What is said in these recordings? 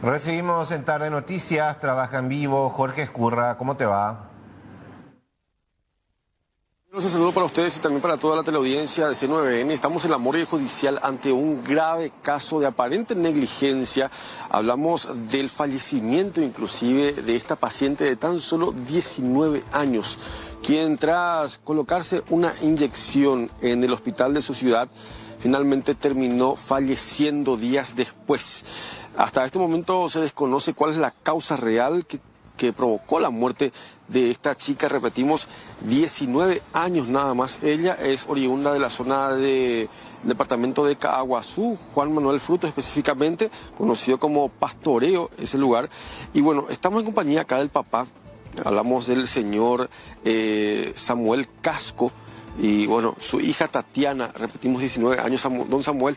Recibimos en Tarde Noticias, trabaja en vivo, Jorge Escurra, ¿cómo te va? Un saludo para ustedes y también para toda la teleaudiencia de C9N. Estamos en la morgue judicial ante un grave caso de aparente negligencia. Hablamos del fallecimiento inclusive de esta paciente de tan solo 19 años, quien tras colocarse una inyección en el hospital de su ciudad, finalmente terminó falleciendo días después. Hasta este momento se desconoce cuál es la causa real que provocó la muerte de esta chica. Repetimos, 19 años nada más. Ella es oriunda de la zona del departamento de Caaguazú, Juan Manuel Frutos específicamente, conocido como Pastoreo, ese lugar. Y bueno, estamos en compañía acá del papá. Hablamos del señor Samuel Casco y bueno, su hija Tatiana, repetimos 19 años, don Samuel.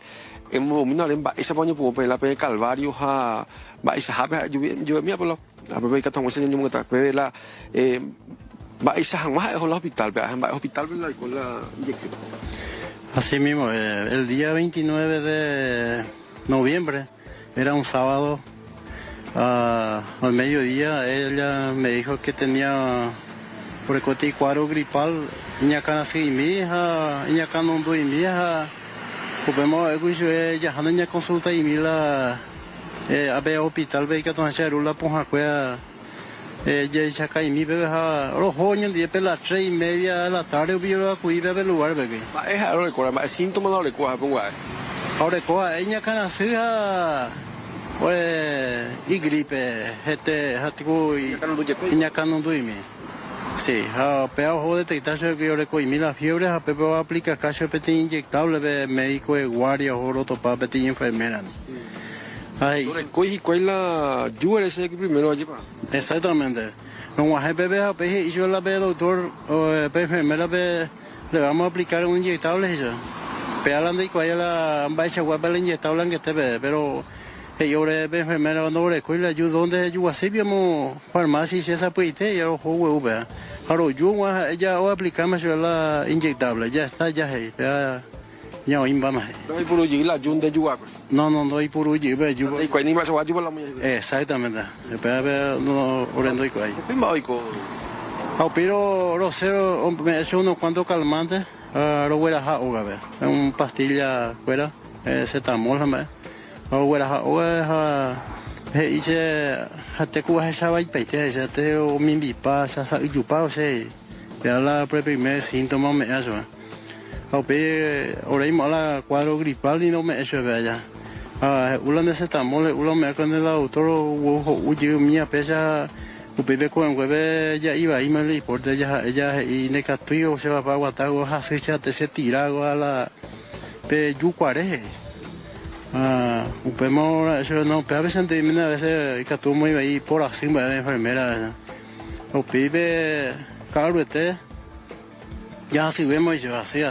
En momento esa paño pudo pedir la pe Calvario a esa yo mía por la pe que estamos enseñando que pe la esa jamás es el hospital, el hospital con la inyección. Así mismo, el día 29 de noviembre, era un sábado, al mediodía, ella me dijo que tenía por el cuadro gripal, iñacana así mi hija, iñacana un do y mi hija. Podemos ya hanya consulta y mira a ver hospital ve que ton charula ponja cuea ya chaca y mi bebe ha los jóvenes de pela 3:30 de la tarde vio a cuida bebe lugar bebe Es ahora recuerda más síntoma no le coja pongo ahora coja ella cana sea pues y gripe este hatico y ella cana no duime. Sí, pero detectar que yo le coí la fiebre, a Pepe va a aplicar caso de inyectable de médico de guardia o roto para pedir enfermera. Ay. ¿Y cuál es la lluvia ese que primero allí va? Exactamente. Como a Pepe a Pepe y yo la ve doctor o enfermera le vamos a aplicar un inyectable y yo. Pero hablando de cuál es la baixa guapa la inyectable en que te ve, pero yo le enfermera no le coí la ayuda donde yo así vemos farmacia y esa puite y yo juego ve. Ahora yo ya voy a aplicarme la inyectable, ya está, ya ya hoy vamos. No hay por allí la ayuda de yuga. No hay por allí, ve yo. ¿Y cuál ni más va a ayudar la mujer? Exactamente. Espera, no orando y cuál. Pero Rosero me he hecho unos cuantos calmantes, lo voy a dejar hogar, un pastilla fuera, cetamol, ahora voy a dejar hogar. Dice, hasta que vas a saber peite, ya te o mi bipa, ya sabes yupa o sea, ya la primer síntoma me hace. Ahora mismo la cuadro gripal y no me hace ya. Uno necesitamos, uno me con el autor, uno mía pesa, upebe con hueve ya iba y me le importa ella y necatuyo se va para guatago, hace te se tira a la pe yucuare. Upemos eso no, pero a veces que tú muy ahí por así me enfermera. O pibe caro ya así vemos yo así.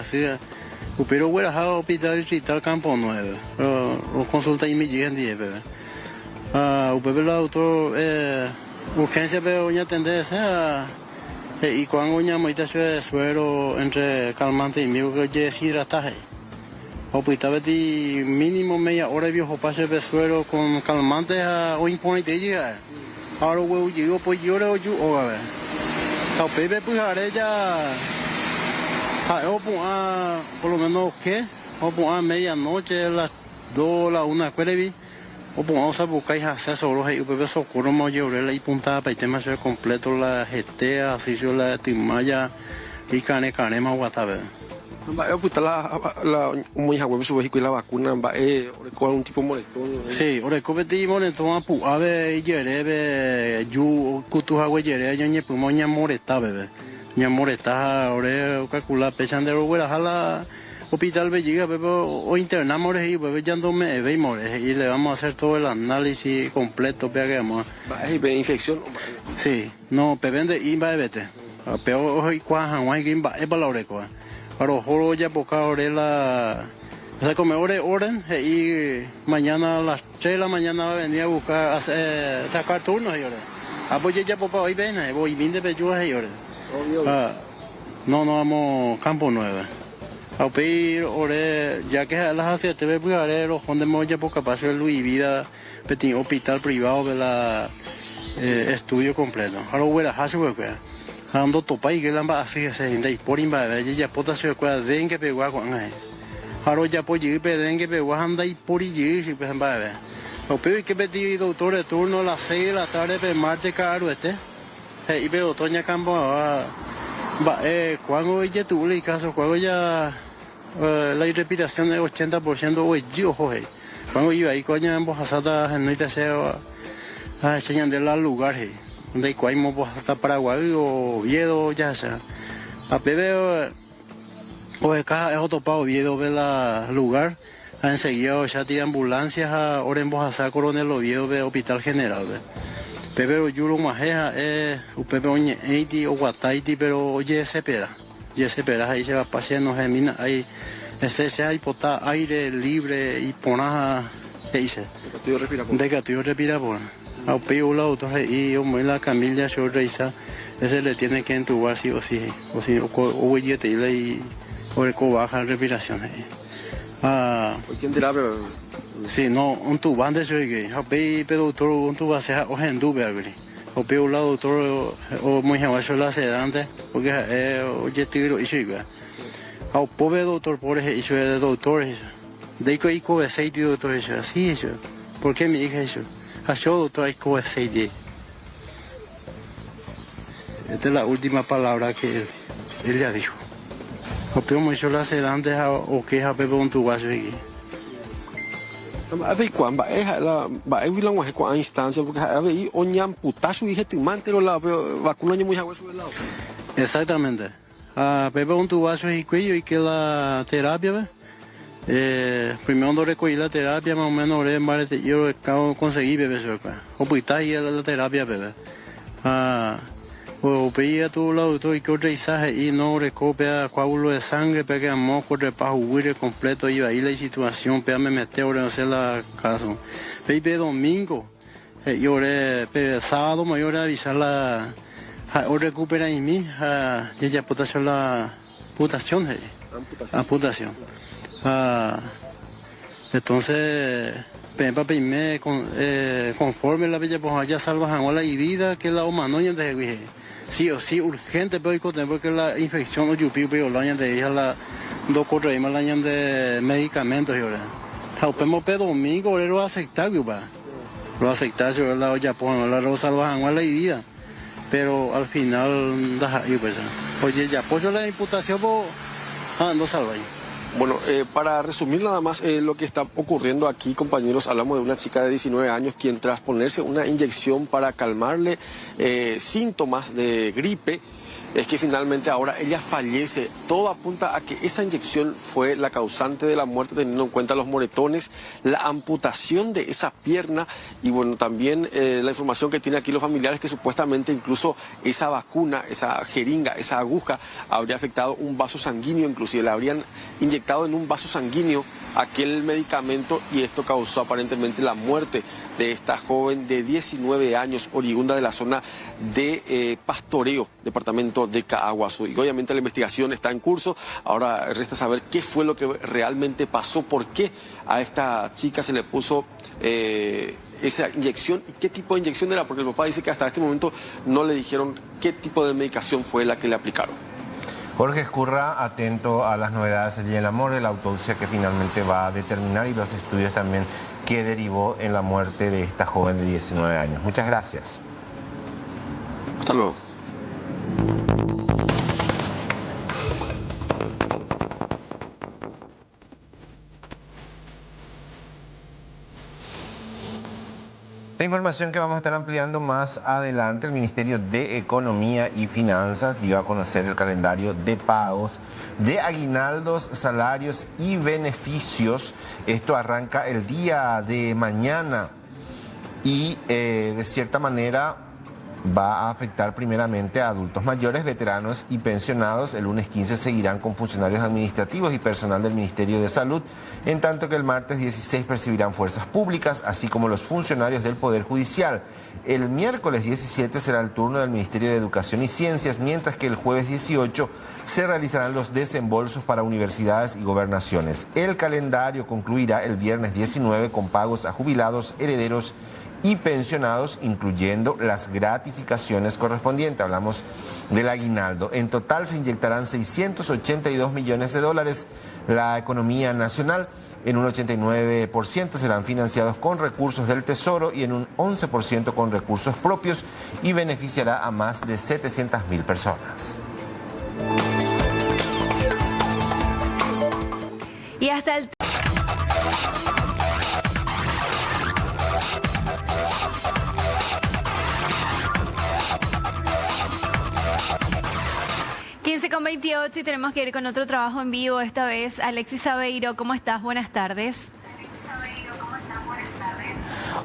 Pero voy a dejar hospital distrital Campo Nuevo. O consulta y me llegan 10 bebé. Upebe el autor urgencia pero una tendencia y cuando una moita suero entre calmante y mío que deshidrataje. Hospital de mínimo media hora viejo pase de suero con calmantes o imponente llegar. Ahora huevo llego pues llora o yo o a ver. A Pepe pues haré ya. Por lo menos que a medianoche las 2 la 1 cuerevi. Vamos a buscar acceso a los Pepe socorro más lloré y puntada para el tema completo la gestea así yo la timaya y cane más guatabe. Va pues la muy hagüe su vehículo y la vacuna va con un tipo moretón. Sí, ore copeti moretón apu ave yerebe yu kutu hagüe yere yo ñe pumo ña moreta bebe. Ña moreta ore calcula pechan de huera jala hospital belliga bebe o internamos y bebe ya me ve y le vamos a hacer todo el análisis completo para que vamos. Va infección. Sí, no pebende y va vete. Pero hoy cuajan guay que va es para la orecoa. Para joro ya poca orela, o sea, come orden y mañana a las 3 de la mañana va a venir a buscar, sacar turnos y orden. Apoye ya poca hoy ven, voy bien de peyuas y orden. No vamos Campo Nuevo. A pedir, ya que a las 7 veces voy a ver los fondos de ya por capaz de Luis Vida, petit hospital privado de la estudio completo. Ahora voy a hacer porque ando topa y que la va así se gente por imba ya pota se cuida den que pegua con ahí. Ahora ya por ir peden que pegua anda y por ir si pues va a ver. Lo peor que pedí doctor de turno a las 6 de la tarde per martes caro y veo Toña Campo cuando ya tuve el caso cuando ya la respiración es 80% hoy yo cuando iba ahí coño en Bojasata no te sé a enseñar de los lugares donde hay cuaimo Bojasata Paraguay o Oviedo ya sea a bebé o acá es otro pa Oviedo ve la lugar enseguida ya tiene ambulancias ahora en Bojasata Coronel Oviedo ve Hospital General pero yo lo más Pepe oñe eiti o guataiti pero oye se espera ahí se va paseando no se mina ahí ese hay pota aire libre y ponaja ¿qué dice? De que tú respira por a peo la otra y o la Camila yo reisa ese le tiene que entubar sí o o oye te y o baja la respiración ¿Quién dirá pero sí, no, un tubán de eso que pero doctor un tuba se o hendube agri. O peo la doctor o muy javacho la sedante porque oye tiro y siga. O pobre doctor por eso de doctor de que ico aceite doctor eso así eso. ¿Por qué me dije eso? A yo doctor ico aceite. Esta es la última palabra que él ya dijo. O peo mucho la sedante o que es a pepe un tubazo aquí. A ver cuán va a huir la instancia porque a ver oñan putazo y gente mantero la vacuna muy agua sobre el lado. Exactamente. A Pepe un tubazo y cuello y que la terapia primero no recogí la terapia más o menos yo conseguí bebé o pues está ahí la terapia bebé o pedía todo lado todo y que otra izaje y no recopia coágulo de sangre porque a moco de pajo huir completo iba ahí la situación pero me metí ahora no sé la caso pepe domingo yo sábado me iba a avisar la o recupera en mí ya potación la amputación entonces me conforme la bella pues allá salva la vida que la humana no de sí o sí urgente pero porque la infección o yupi pero la de ella la dos cuatro y más la de medicamentos y ahora haupemos domingo lo aceptar lo aceptar yo la olla pues la rosa salva la vida pero al final pues oye ya pues la imputación pues no salva ahí. Bueno, para resumir nada más lo que está ocurriendo aquí, compañeros, hablamos de una chica de 19 años quien tras ponerse una inyección para calmarle síntomas de gripe, es que finalmente ahora ella fallece. Todo apunta a que esa inyección fue la causante de la muerte, teniendo en cuenta los moretones, la amputación de esa pierna y bueno, también la información que tienen aquí los familiares que supuestamente incluso esa vacuna, esa jeringa, esa aguja habría afectado un vaso sanguíneo, inclusive le habrían inyectado en un vaso sanguíneo aquel medicamento y esto causó aparentemente la muerte de esta joven de 19 años, oriunda de la zona de Pastoreo, departamento de Caaguazú. Y obviamente la investigación está en curso, ahora resta saber qué fue lo que realmente pasó, por qué a esta chica se le puso esa inyección y qué tipo de inyección era, porque el papá dice que hasta este momento no le dijeron qué tipo de medicación fue la que le aplicaron. Jorge Escurra, atento a las novedades allí en la morgue, la autopsia que finalmente va a determinar y los estudios también que derivó en la muerte de esta joven de 19 años. Muchas gracias. Hasta luego. Esta información que vamos a estar ampliando más adelante, el Ministerio de Economía y Finanzas dio a conocer el calendario de pagos de aguinaldos, salarios y beneficios. Esto arranca el día de mañana y de cierta manera va a afectar primeramente a adultos mayores, veteranos y pensionados. El lunes 15 seguirán con funcionarios administrativos y personal del Ministerio de Salud, en tanto que el martes 16 percibirán fuerzas públicas, así como los funcionarios del Poder Judicial. El miércoles 17 será el turno del Ministerio de Educación y Ciencias, mientras que el jueves 18 se realizarán los desembolsos para universidades y gobernaciones. El calendario concluirá el viernes 19 con pagos a jubilados, herederos y pensionados, incluyendo las gratificaciones correspondientes. Hablamos del aguinaldo. En total se inyectarán 682 millones de dólares. La economía nacional en un 89% serán financiados con recursos del Tesoro y en un 11% con recursos propios, y beneficiará a más de 700.000 personas. Y hasta el... con 28 y tenemos que ir con otro trabajo en vivo, esta vez Alexis Aveiro. ¿Cómo estás? Buenas tardes.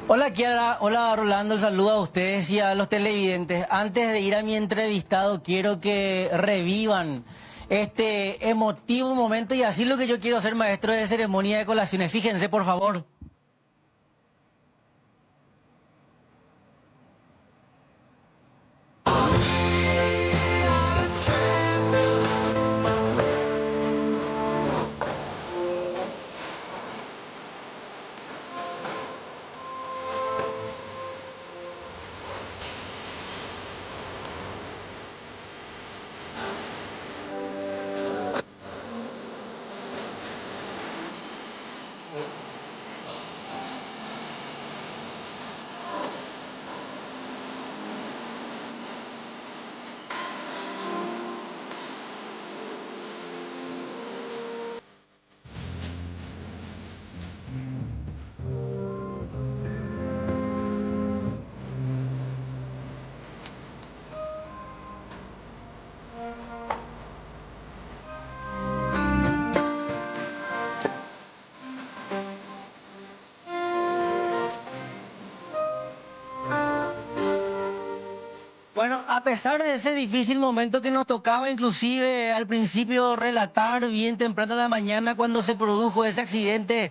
Hola Kiara, hola Rolando, el saludo a ustedes y a los televidentes. Antes de ir a mi entrevistado, quiero que revivan este emotivo momento, y así lo que yo quiero ser maestro de ceremonia de colaciones. Fíjense, por favor. Bueno, a pesar de ese difícil momento que nos tocaba inclusive al principio relatar bien temprano en la mañana cuando se produjo ese accidente,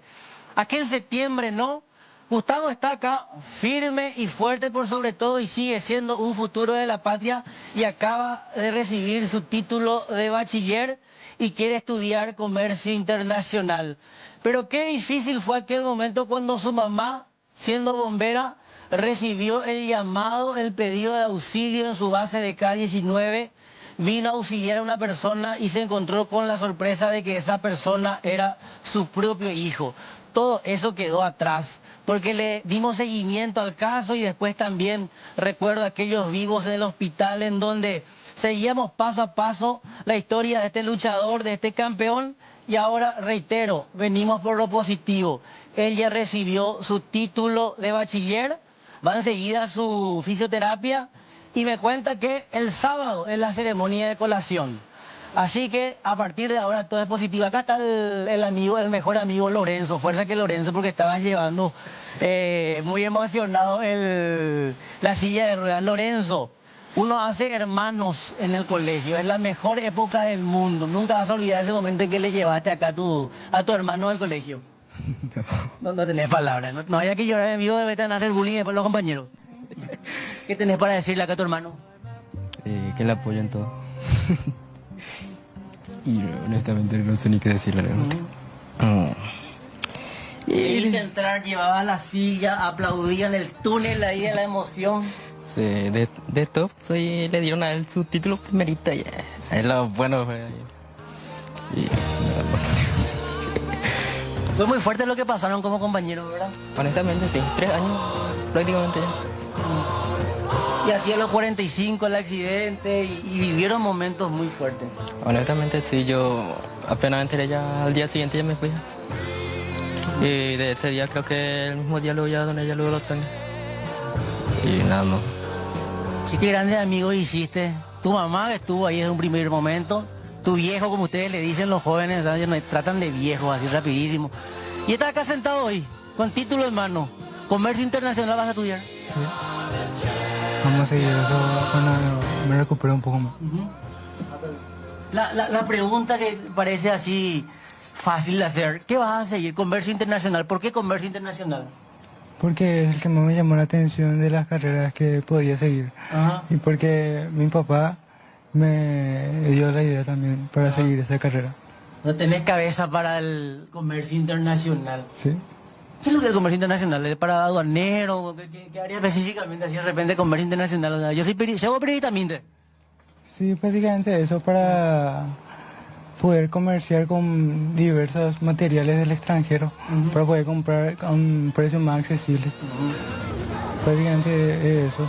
aquel septiembre, ¿no? Gustavo está acá firme y fuerte por sobre todo, y sigue siendo un futuro de la patria, y acaba de recibir su título de bachiller y quiere estudiar comercio internacional. Pero qué difícil fue aquel momento cuando su mamá, siendo bombera, recibió el llamado, el pedido de auxilio en su base de K-19, vino a auxiliar a una persona y se encontró con la sorpresa de que esa persona era su propio hijo. Todo eso quedó atrás, porque le dimos seguimiento al caso, y después también recuerdo aquellos vivos en el hospital en donde seguíamos paso a paso la historia de este luchador, de este campeón, y ahora reitero, venimos por lo positivo. Él ya recibió su título de bachiller, va enseguida a su fisioterapia, y me cuenta que el sábado es la ceremonia de colación. Así que a partir de ahora todo es positivo. Acá está el amigo, el mejor amigo Lorenzo. Fuerza que Lorenzo, porque estaban llevando muy emocionado la silla de ruedas. Lorenzo, uno hace hermanos en el colegio, es la mejor época del mundo. Nunca vas a olvidar ese momento en que le llevaste acá a tu hermano del colegio. No tenés palabras, no haya que llorar, amigo, debe hacer bullying por los compañeros. ¿Qué tenés para decirle acá a tu hermano? Que le apoyo en todo. Y honestamente no sé ni qué decirle. Y entrar, llevaba la silla, aplaudía en el túnel ahí de la emoción. Sí, de top le dieron a él su título primerito. Y es lo bueno. Y nada, bueno. Fue muy fuerte lo que pasaron como compañeros, ¿verdad? Honestamente sí, 3 años prácticamente ya. Y así a los 45 el accidente, y vivieron momentos muy fuertes. Honestamente sí, yo apenas me enteré, ya al día siguiente ya me fui. Y de ese día creo que el mismo día luego ya doné ya luego los extraño. Y nada más. Sí, qué grandes amigos hiciste. Tu mamá estuvo ahí desde un primer momento. Tu viejo, como ustedes le dicen los jóvenes, ¿sabes? Nos tratan de viejos así rapidísimo. Y estás acá sentado hoy, con título en mano. Comercio internacional vas a estudiar. Sí. vamos a seguir eso cuando me recupere un poco más. La pregunta que parece así fácil de hacer, ¿qué vas a seguir? ¿Comercio internacional? ¿Por qué comercio internacional? Porque es el que más me llamó la atención de las carreras que podía seguir. Ajá. Y porque mi papá me dio la idea también para seguir esa carrera. No tenés cabeza para el comercio internacional. ¿Sí? ¿Qué es lo que es el comercio internacional? ¿Es para aduanero? ¿Qué área específicamente? Así de repente comercio internacional. O sea, yo soy periodista, minte. Sí, prácticamente eso, para poder comerciar con diversos materiales del extranjero, para poder comprar a un precio más accesible. Prácticamente es eso.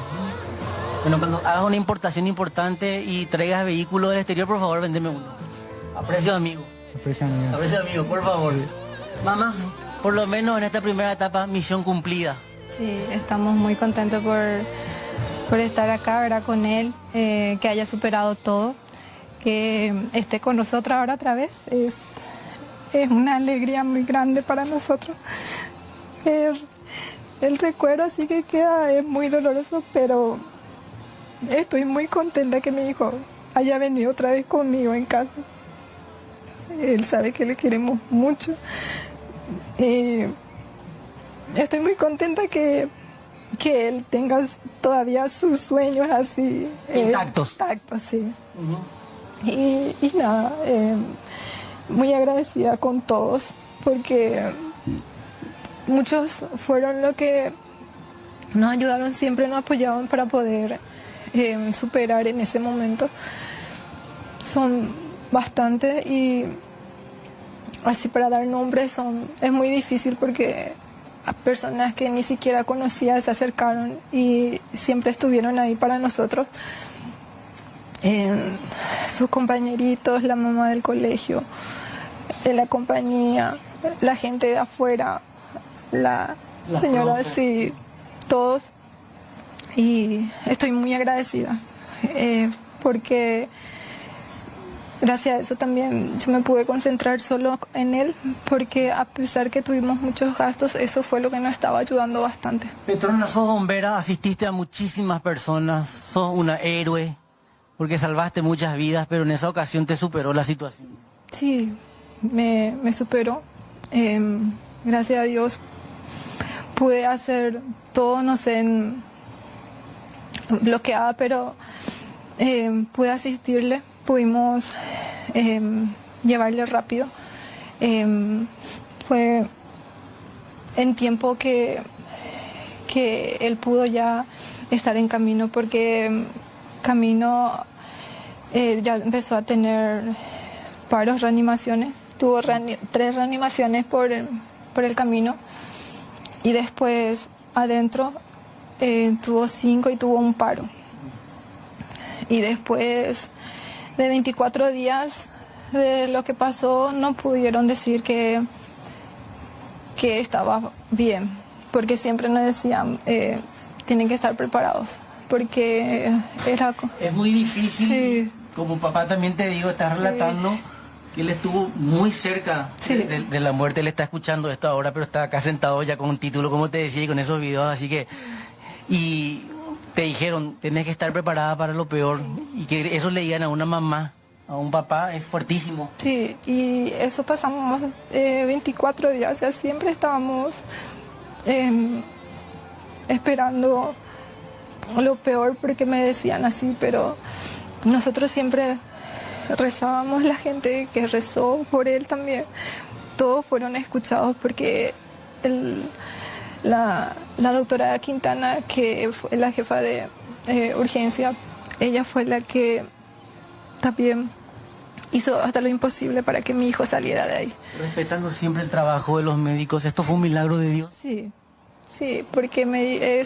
Bueno, cuando hagas una importación importante y traigas vehículos del exterior, por favor, véndeme uno. Aprecio amigo. Aprecio amigo. Aprecio amigo, por favor. Sí. Mamá, por lo menos en esta primera etapa, misión cumplida. Sí, estamos muy contentos por estar acá, ¿verdad? Con él, que haya superado todo, que esté con nosotros ahora otra vez. Es una alegría muy grande para nosotros. El recuerdo así que queda es muy doloroso, pero estoy muy contenta que mi hijo haya venido otra vez conmigo en casa. Él sabe que le queremos mucho. Estoy muy contenta que él tenga todavía sus sueños así. Intactos. Intactos, sí. Y nada, muy agradecida con todos, porque muchos fueron los que nos ayudaron, siempre nos apoyaban para poder superar en ese momento. Son bastantes y así para dar nombres es muy difícil porque a personas que ni siquiera conocía se acercaron y siempre estuvieron ahí para nosotros. Sus compañeritos, la mamá del colegio, de la compañía, la gente de afuera, la señora, profe. sí, todos. Y estoy muy agradecida porque gracias a eso también yo me pude concentrar solo en él, porque a pesar que tuvimos muchos gastos, eso fue lo que nos estaba ayudando bastante. Petrona, sos bombera, asististe a muchísimas personas, sos una héroe, porque salvaste muchas vidas, pero en esa ocasión te superó la situación. Sí, me superó. Gracias a Dios pude hacer todo, no sé, bloqueada, pero pude asistirle, pudimos llevarle rápido. Fue en tiempo que él pudo ya estar en camino, porque camino ya empezó a tener paros, reanimaciones. Tuvo 3 reanimaciones por el camino, y después adentro tuvo 5 y tuvo un paro. Y después de 24 días de lo que pasó, no pudieron decir que estaba bien, porque siempre nos decían, tienen que estar preparados, porque era... Es muy difícil, Sí. Como papá también te digo, estás relatando que él estuvo muy cerca Sí. de la muerte. Él está escuchando esto ahora, pero está acá sentado ya con un título, como te decía, y con esos videos, así que... Y te dijeron, tenés que estar preparada para lo peor, y que eso le digan a una mamá, a un papá, es fuertísimo. Sí, y eso pasamos 24 días, o sea, siempre estábamos esperando lo peor, porque me decían así, pero nosotros siempre rezábamos, la gente que rezó por él también, todos fueron escuchados, porque la doctora Quintana, que fue la jefa de urgencia, ella fue la que también hizo hasta lo imposible para que mi hijo saliera de ahí. Respetando siempre el trabajo de los médicos, ¿esto fue un milagro de Dios? Sí, sí, porque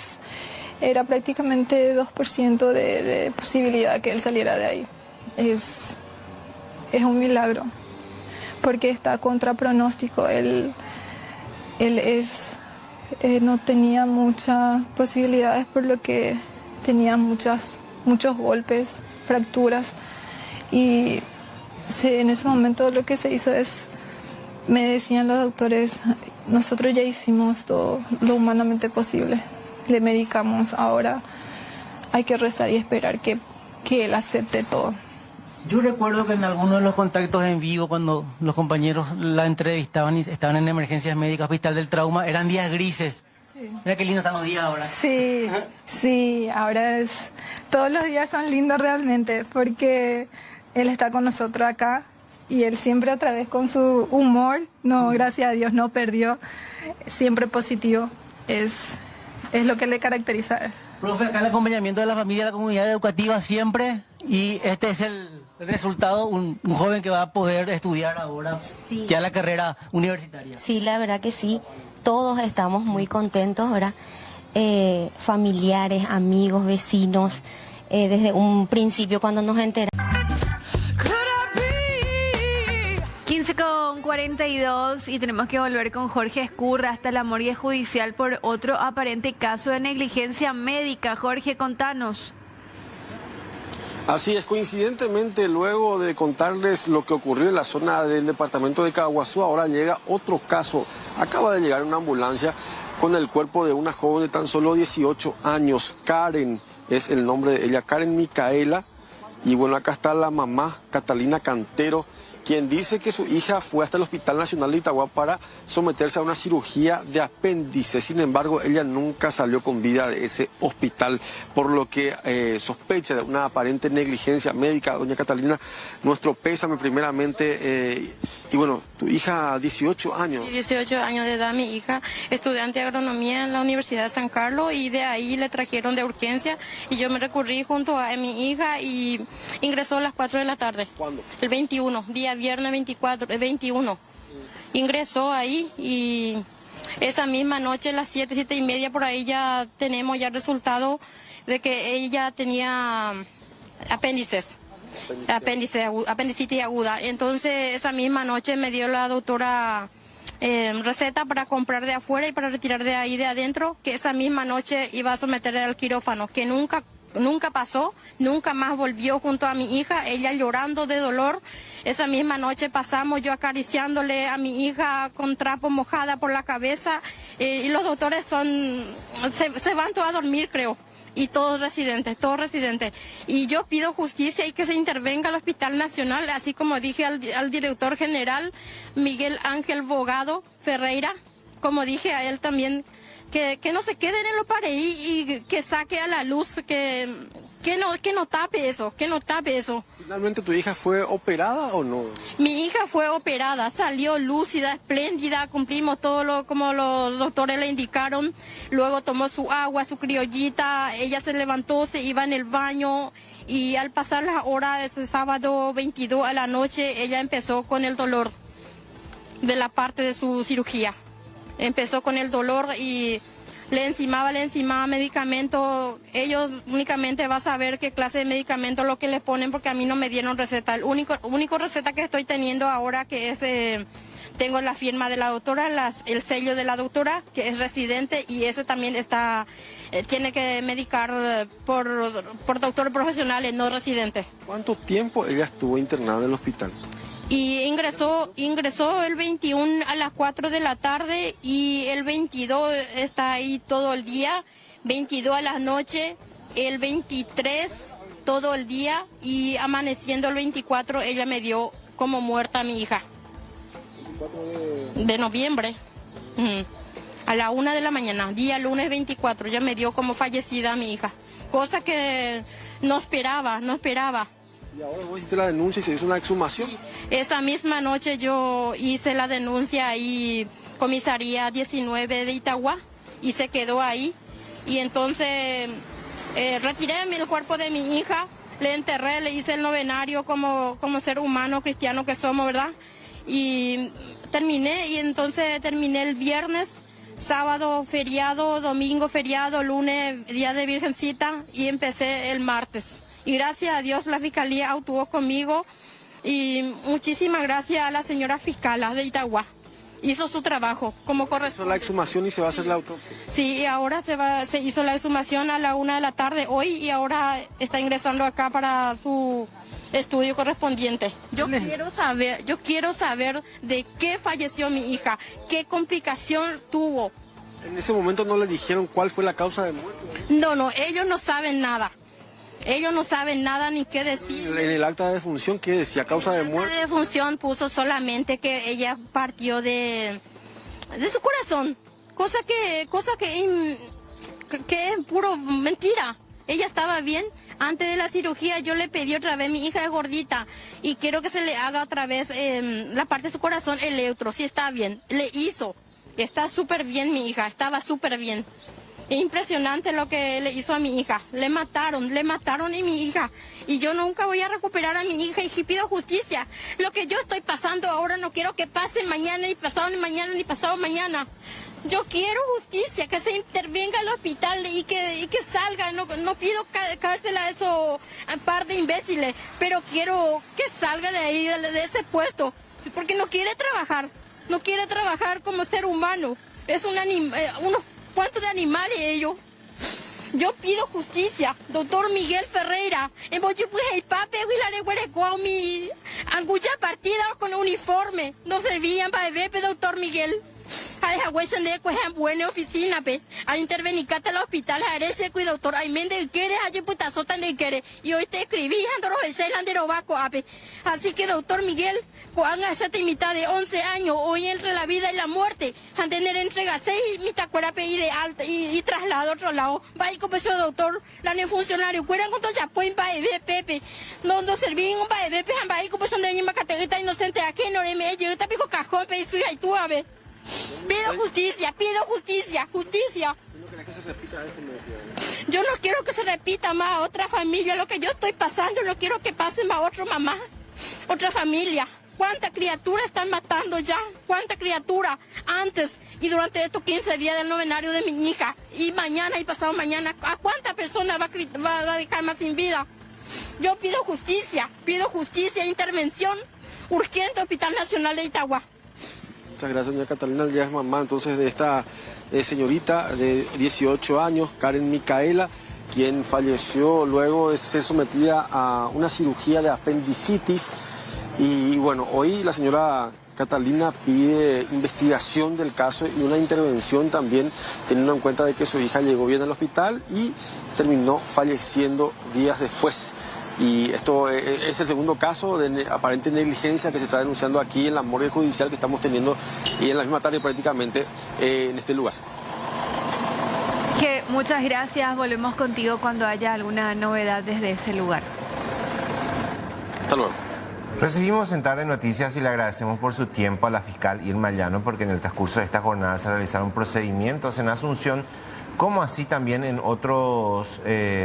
era prácticamente 2% de posibilidad que él saliera de ahí. Es un milagro, porque está contra pronóstico. Él no tenía muchas posibilidades, por lo que tenía muchos golpes, fracturas, y en ese momento lo que se hizo es, me decían los doctores, nosotros ya hicimos todo lo humanamente posible, le medicamos, ahora hay que rezar y esperar que él acepte todo. Yo recuerdo que en algunos de los contactos en vivo, cuando los compañeros la entrevistaban y estaban en emergencias médicas, Hospital del Trauma, eran días grises. Sí. Mira qué lindo están los días ahora. Sí, sí, ahora todos los días son lindos realmente, porque él está con nosotros acá y él siempre otra vez con su humor, no, gracias a Dios no perdió, siempre positivo, es lo que le caracteriza. Profe, acá el acompañamiento de la familia, de la comunidad educativa siempre, y este es el resultado, un joven que va a poder estudiar ahora ya la carrera universitaria. Sí, la verdad que sí, todos estamos muy contentos, ¿verdad? Familiares, amigos, vecinos, desde un principio cuando nos enteramos. 15:42 y tenemos que volver con Jorge Ezcurra hasta la morgue judicial por otro aparente caso de negligencia médica. Jorge, contanos. Así es, coincidentemente, luego de contarles lo que ocurrió en la zona del departamento de Caguazú, ahora llega otro caso. Acaba de llegar una ambulancia con el cuerpo de una joven de tan solo 18 años. Karen es el nombre de ella, Karen Micaela. Y bueno, acá está la mamá, Catalina Cantero, quien dice que su hija fue hasta el Hospital Nacional de Itagua para someterse a una cirugía de apéndice. Sin embargo, ella nunca salió con vida de ese hospital, por lo que sospecha de una aparente negligencia médica. Doña Catalina, nuestro pésame primeramente. Y bueno, tu hija, 18 años. 18 años de edad, mi hija, estudiante de agronomía en la Universidad de San Carlos, y de ahí le trajeron de urgencia y yo me recurrí junto a mi hija y ingresó a las 4 de la tarde. ¿Cuándo? El 21, día viernes 21. Ingresó ahí y esa misma noche, a las 7:30 por ahí, ya tenemos ya resultado de que ella tenía apendicitis aguda. Entonces esa misma noche me dio la doctora receta para comprar de afuera y para retirar de ahí de adentro, que esa misma noche iba a someter al quirófano, que nunca pasó, nunca más volvió junto a mi hija, ella llorando de dolor. Esa misma noche pasamos yo acariciándole a mi hija con trapo mojada por la cabeza, y los doctores se van todos a dormir, creo. Y todos residentes. Y yo pido justicia y que se intervenga al Hospital Nacional, así como dije al director general Miguel Ángel Bogado Ferreira, como dije a él también, que no se queden en los paredes y que saque a la luz, que no tape eso. ¿Finalmente tu hija fue operada o no? Mi hija fue operada, salió lúcida, espléndida, cumplimos todo como los doctores le indicaron. Luego tomó su agua, su criollita, ella se levantó, se iba en el baño, y al pasar las horas, ese sábado 22 a la noche, ella empezó con el dolor de la parte de su cirugía. Empezó con el dolor y le encimaba medicamento. Ellos únicamente van a saber qué clase de medicamento lo que les ponen, porque a mí no me dieron receta. El único receta que estoy teniendo ahora, que es, tengo la firma de la doctora, el sello de la doctora, que es residente, y ese también tiene que medicar por doctores profesionales, no residentes. ¿Cuánto tiempo ella estuvo internada en el hospital? Y ingresó el 21 a las 4 de la tarde y el 22 está ahí todo el día, 22 a la noche, el 23 todo el día, y amaneciendo el 24 ella me dio como muerta a mi hija. De noviembre, a la 1 de la mañana, día lunes 24, ya me dio como fallecida a mi hija, cosa que no esperaba. ¿Y ahora vos hiciste la denuncia y se hizo una exhumación? Sí. Esa misma noche yo hice la denuncia ahí, comisaría 19 de Itagua, y se quedó ahí. Y entonces retiré el cuerpo de mi hija, le enterré, le hice el novenario como ser humano cristiano que somos, ¿verdad? Y terminé el viernes, sábado feriado, domingo feriado, lunes día de Virgencita, y empecé el martes. Y gracias a Dios la fiscalía actuó conmigo, y muchísimas gracias a la señora fiscala de Itagua. Hizo su trabajo como corresponde. ¿Hizo la exhumación y se va a hacer la autopsia? Sí, y ahora se hizo la exhumación a la 1 de la tarde hoy, y ahora está ingresando acá para su estudio correspondiente. Yo quiero saber de qué falleció mi hija, qué complicación tuvo. ¿En ese momento no le dijeron cuál fue la causa de muerte? No, ellos no saben nada. Ellos no saben nada ni qué decir. En el acta de defunción, ¿qué decía? ¿Causa de muerte? En el acta de defunción puso solamente que ella partió de su corazón. Cosa que es puro mentira. Ella estaba bien. Antes de la cirugía yo le pedí otra vez, mi hija es gordita y quiero que se le haga otra vez la parte de su corazón, electro, si está bien. Le hizo. Está súper bien mi hija, estaba súper bien. Es impresionante lo que le hizo a mi hija. Le mataron y mi hija. Y yo nunca voy a recuperar a mi hija y pido justicia. Lo que yo estoy pasando ahora no quiero que pase mañana, ni pasado mañana, ni pasado mañana. Yo quiero justicia, que se intervenga el hospital y que salga. No pido cárcel a esos par de imbéciles, pero quiero que salga de ahí, de ese puesto. Porque no quiere trabajar. No quiere trabajar como ser humano. Es unos cuantos de animales ellos. Yo pido justicia, doctor Miguel Ferreira. En Bochipuja y Pape, mi angucha partida con uniforme. No servían para el doctor Miguel. Hay buena oficina, pe. Al intervenir cata el hospital, haré cuida doctor. Ay, mende quiere, hay putasota de quiere. Y hoy te escribí, andoro el celandero vaco, ape. Así que doctor Miguel, cuando esa mitad de 11 años, hoy entre la vida y la muerte, a tener entrega 6 mitad cuerape y de alta y traslado a otro lado. Va y como yo doctor, la ne funcionario, cueran con todo ya pueden pa pepe. No servían un pa pepe, va y como son de niña categoría inocente, aquí no le me llega pico cajón, pe y soy ahí tú, a ver. Pido justicia, justicia. ¿No querés que se repita esto? Yo no quiero que se repita más a otra familia. Lo que yo estoy pasando, no quiero que pase más a otra mamá, otra familia. ¿Cuánta criatura están matando ya? ¿Cuánta criatura antes y durante estos 15 días del novenario de mi hija? Y mañana y pasado mañana, ¿a cuántas personas va a dejar más sin vida? Yo pido justicia, intervención urgente, Hospital Nacional de Itagua. Muchas gracias, doña Catalina. Ya es mamá entonces de esta señorita de 18 años, Karen Micaela, quien falleció luego de ser sometida a una cirugía de apendicitis. Y bueno, hoy la señora Catalina pide investigación del caso y una intervención también, teniendo en cuenta de que su hija llegó bien al hospital y terminó falleciendo días después. Y esto es el segundo caso de aparente negligencia que se está denunciando aquí en la morgue judicial que estamos teniendo y en la misma tarde prácticamente en este lugar. Muchas gracias, volvemos contigo cuando haya alguna novedad desde ese lugar. Hasta luego. Recibimos en Tarde Noticias y le agradecemos por su tiempo a la fiscal Irma Llano porque en el transcurso de esta jornada se realizaron procedimientos en Asunción como así también en otros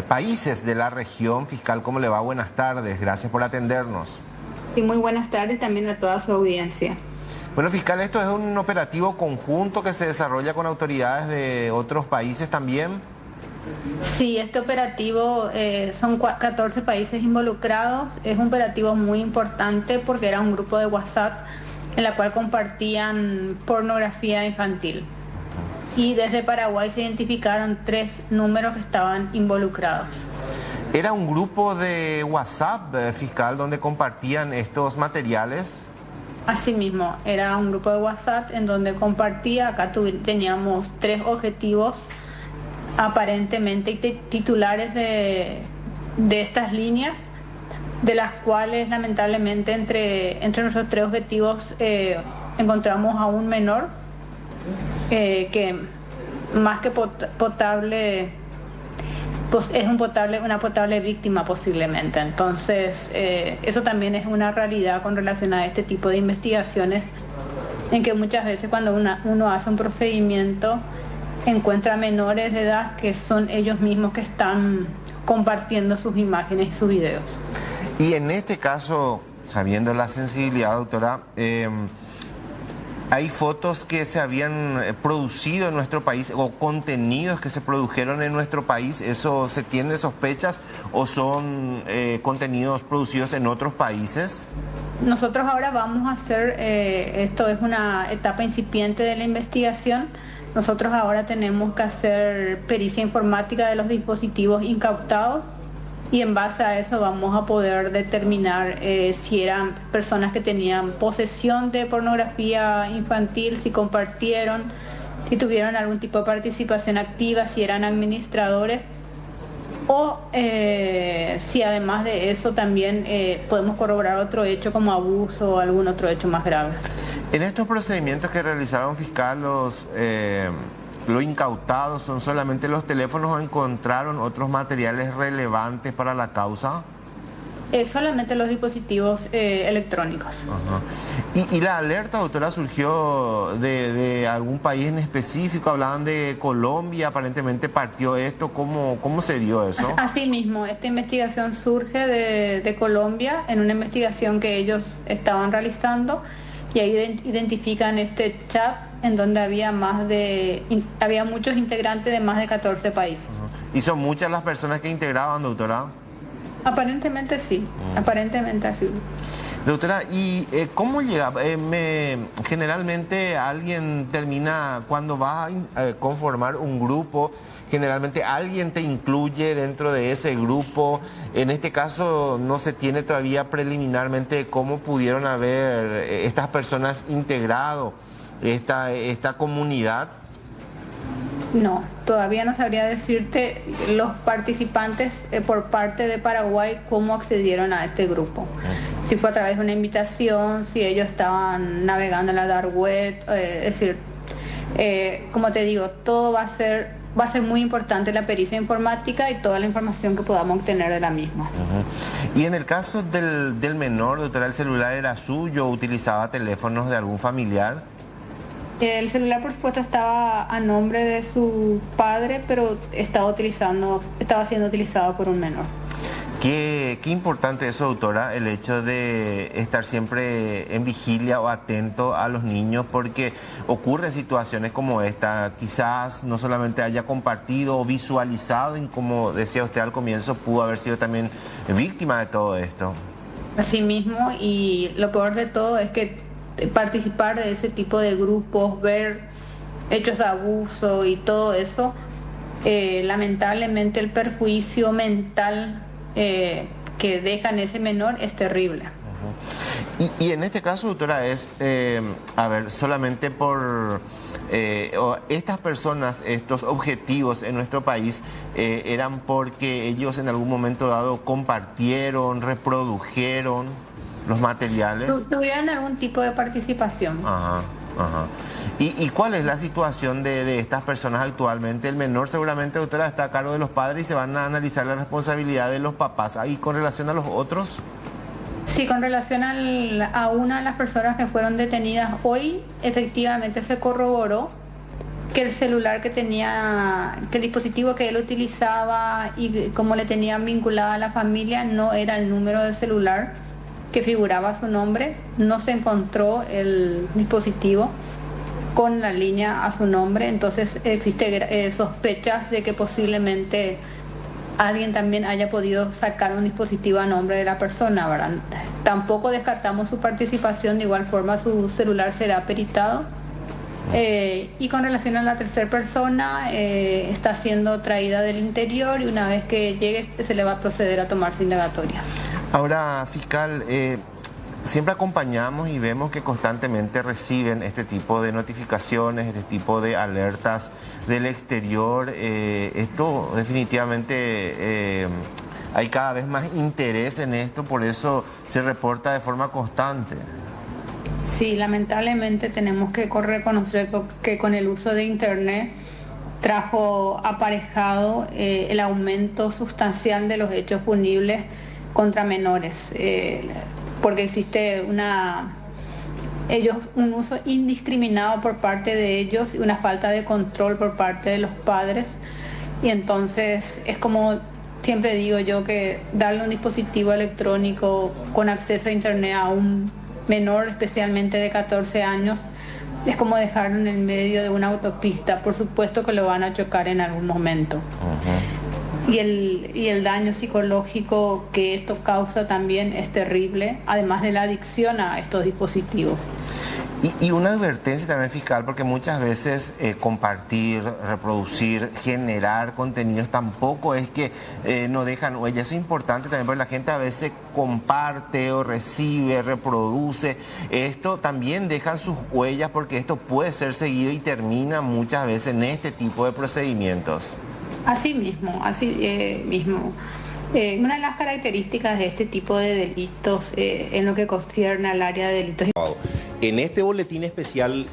países de la región. Fiscal, ¿cómo le va? Buenas tardes, gracias por atendernos. Sí, muy buenas tardes también a toda su audiencia. Bueno, fiscal, ¿esto es un operativo conjunto que se desarrolla con autoridades de otros países también? Sí, este operativo son 14 países involucrados. Es un operativo muy importante porque era un grupo de WhatsApp en la cual compartían pornografía infantil. Y desde Paraguay se identificaron 3 números que estaban involucrados. ¿Era un grupo de WhatsApp, fiscal, donde compartían estos materiales? Asimismo, era un grupo de WhatsApp en donde compartía, acá teníamos 3 objetivos aparentemente titulares de estas líneas, de las cuales lamentablemente entre nuestros 3 objetivos encontramos a un menor que más que potable pues es una potable víctima posiblemente. Entonces eso también es una realidad con relación a este tipo de investigaciones, en que muchas veces cuando uno hace un procedimiento encuentra menores de edad que son ellos mismos que están compartiendo sus imágenes y sus videos. Y en este caso, sabiendo la sensibilidad, doctora, hay fotos que se habían producido en nuestro país o contenidos que se produjeron en nuestro país. ¿Eso se tiene sospechas o son contenidos producidos en otros países? Nosotros ahora vamos a hacer, esto es una etapa incipiente de la investigación. Nosotros ahora tenemos que hacer pericia informática de los dispositivos incautados y en base a eso vamos a poder determinar si eran personas que tenían posesión de pornografía infantil, si compartieron, si tuvieron algún tipo de participación activa, si eran administradores O si además de eso también podemos corroborar otro hecho como abuso o algún otro hecho más grave. En estos procedimientos que realizaron fiscal, lo incautado son solamente los teléfonos o encontraron otros materiales relevantes para la causa. Solamente los dispositivos electrónicos. Ajá. ¿Y la alerta, doctora, surgió de algún país en específico? Hablaban de Colombia, aparentemente partió esto. ¿Cómo se dio eso? Así mismo, esta investigación surge de Colombia, en una investigación que ellos estaban realizando, y ahí identifican este chat en donde había muchos integrantes de más de 14 países. ¿Y son muchas las personas que integraban, doctora? Aparentemente sí, aparentemente así. Doctora, ¿y cómo llega? Generalmente alguien termina, cuando va a conformar un grupo, generalmente alguien te incluye dentro de ese grupo. En este caso no se tiene todavía preliminarmente cómo pudieron haber estas personas integrado esta comunidad. No, todavía no sabría decirte los participantes por parte de Paraguay cómo accedieron a este grupo. Si fue a través de una invitación, si ellos estaban navegando en la dark web, es decir, como te digo, todo va a ser muy importante la pericia informática y toda la información que podamos obtener de la misma. Y en el caso del menor, doctora, ¿el celular era suyo o utilizaba teléfonos de algún familiar? El celular, por supuesto, estaba a nombre de su padre, pero estaba siendo utilizado por un menor. Qué importante eso, doctora, el hecho de estar siempre en vigilia o atento a los niños, porque ocurren situaciones como esta. Quizás no solamente haya compartido o visualizado, y como decía usted al comienzo, pudo haber sido también víctima de todo esto. Así mismo, y lo peor de todo es que participar de ese tipo de grupos, ver hechos de abuso y todo eso, lamentablemente el perjuicio mental que deja en ese menor es terrible. Y en este caso, doctora, es, solamente por estas personas, estos objetivos en nuestro país, eran porque ellos en algún momento dado compartieron, reprodujeron los materiales. ¿Tuvieron algún tipo de participación? Ajá. ¿Y cuál es la situación de estas personas actualmente? El menor seguramente, doctora, está a cargo de los padres y se van a analizar la responsabilidad de los papás. ¿Y con relación a los otros? Sí, con relación a una de las personas que fueron detenidas hoy, efectivamente se corroboró que el celular que tenía, que el dispositivo que él utilizaba y cómo le tenían vinculada a la familia no era el número de celular que figuraba su nombre. No se encontró el dispositivo con la línea a su nombre, entonces existe sospechas de que posiblemente alguien también haya podido sacar un dispositivo a nombre de la persona, ¿verdad? Tampoco descartamos su participación, de igual forma su celular será peritado. Y con relación a la tercera persona, está siendo traída del interior y una vez que llegue se le va a proceder a tomar su indagatoria. Ahora, fiscal, siempre acompañamos y vemos que constantemente reciben este tipo de notificaciones, este tipo de alertas del exterior. Esto definitivamente hay cada vez más interés en esto, por eso se reporta de forma constante. Sí, lamentablemente tenemos que reconocer que con el uso de Internet trajo aparejado el aumento sustancial de los hechos punibles contra menores, porque existe un uso indiscriminado por parte de ellos y una falta de control por parte de los padres, y entonces es como siempre digo yo, que darle un dispositivo electrónico con acceso a Internet a un menor, especialmente de 14 años, es como dejarlo en el medio de una autopista. Por supuesto que lo van a chocar en algún momento. Y el daño psicológico que esto causa también es terrible, además de la adicción a estos dispositivos. Y una advertencia también, fiscal, porque muchas veces compartir, reproducir, generar contenidos tampoco es que no dejan huellas. Eso es importante también, porque la gente a veces comparte o recibe, reproduce. Esto también deja sus huellas, porque esto puede ser seguido y termina muchas veces en este tipo de procedimientos. Así mismo, una de las características de este tipo de delitos en lo que concierne al área de delitos. En este boletín especial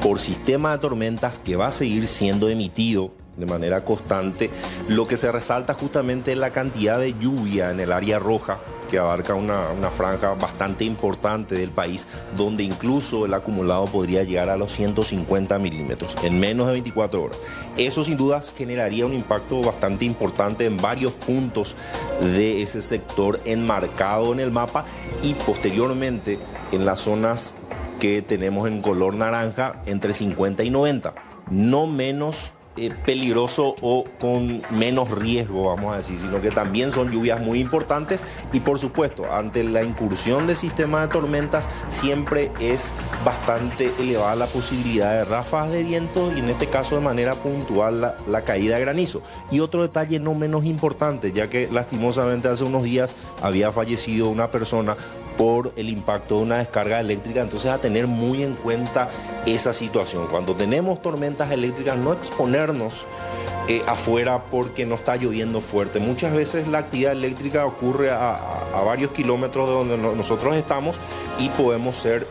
por sistema de tormentas que va a seguir siendo emitido de manera constante, lo que se resalta justamente es la cantidad de lluvia en el área roja, que abarca una franja bastante importante del país, donde incluso el acumulado podría llegar a los 150 milímetros en menos de 24 horas. Eso sin dudas generaría un impacto bastante importante en varios puntos de ese sector enmarcado en el mapa y posteriormente en las zonas que tenemos en color naranja entre 50 y 90, no menos peligroso o con menos riesgo, vamos a decir, sino que también son lluvias muy importantes y por supuesto, ante la incursión de sistemas de tormentas siempre es bastante elevada la posibilidad de ráfagas de viento y en este caso de manera puntual la caída de granizo. Y otro detalle no menos importante, ya que lastimosamente hace unos días había fallecido una persona por el impacto de una descarga eléctrica, entonces a tener muy en cuenta esa situación. Cuando tenemos tormentas eléctricas, no exponernos afuera porque no está lloviendo fuerte. Muchas veces la actividad eléctrica ocurre a varios kilómetros de donde nosotros estamos y podemos ser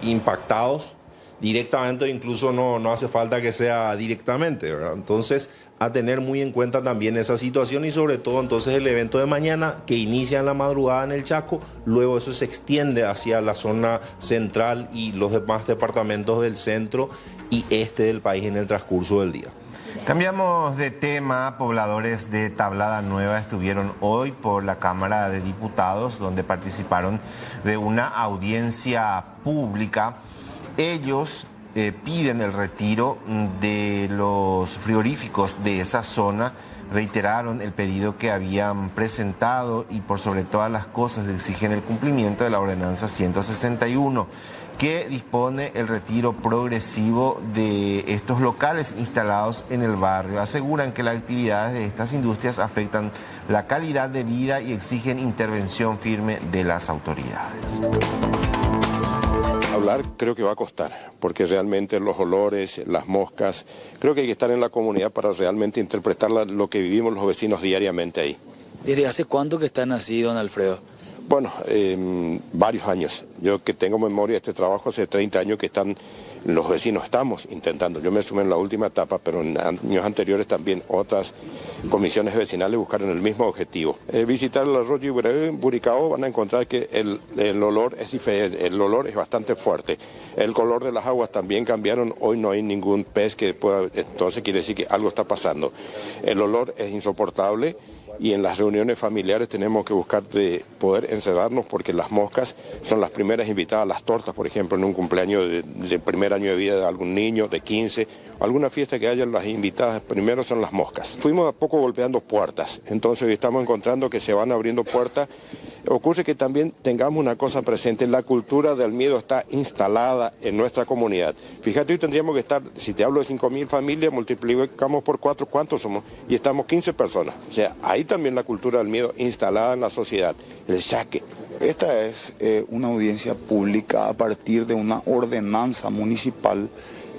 impactados directamente, incluso no hace falta que sea directamente, ¿verdad? Entonces, a tener muy en cuenta también esa situación y sobre todo entonces el evento de mañana que inicia en la madrugada en el Chaco, luego eso se extiende hacia la zona central y los demás departamentos del centro y este del país en el transcurso del día. Cambiamos de tema. Pobladores de Tablada Nueva estuvieron hoy por la Cámara de Diputados, donde participaron de una audiencia pública. Ellos piden el retiro de los frigoríficos de esa zona, reiteraron el pedido que habían presentado y por sobre todas las cosas exigen el cumplimiento de la ordenanza 161 que dispone el retiro progresivo de estos locales instalados en el barrio. Aseguran que las actividades de estas industrias afectan la calidad de vida y exigen intervención firme de las autoridades. Hablar creo que va a costar, porque realmente los olores, las moscas, creo que hay que estar en la comunidad para realmente interpretar lo que vivimos los vecinos diariamente ahí. ¿Desde hace cuánto que están así, don Alfredo? Bueno, varios años. Yo que tengo memoria de este trabajo, hace 30 años que los vecinos estamos intentando. Yo me sumé en la última etapa, pero en años anteriores también otras comisiones vecinales buscaron el mismo objetivo. Visitar el arroyo Buricao van a encontrar que el olor es diferente, el olor es bastante fuerte. El color de las aguas también cambiaron, hoy no hay ningún pez que pueda, entonces quiere decir que algo está pasando. El olor es insoportable. Y en las reuniones familiares tenemos que buscar de poder encerrarnos porque las moscas son las primeras invitadas a las tortas, por ejemplo, en un cumpleaños de primer año de vida de algún niño, de 15, alguna fiesta que haya, las invitadas primero son las moscas. Fuimos a poco golpeando puertas, entonces hoy estamos encontrando que se van abriendo puertas. Ocurre que también tengamos una cosa presente, la cultura del miedo está instalada en nuestra comunidad. Fíjate, hoy tendríamos que estar, si te hablo de 5.000 familias, multiplicamos por 4, ¿cuántos somos? Y estamos 15 personas. O sea, ahí también la cultura del miedo instalada en la sociedad, el saque. Esta es una audiencia pública a partir de una ordenanza municipal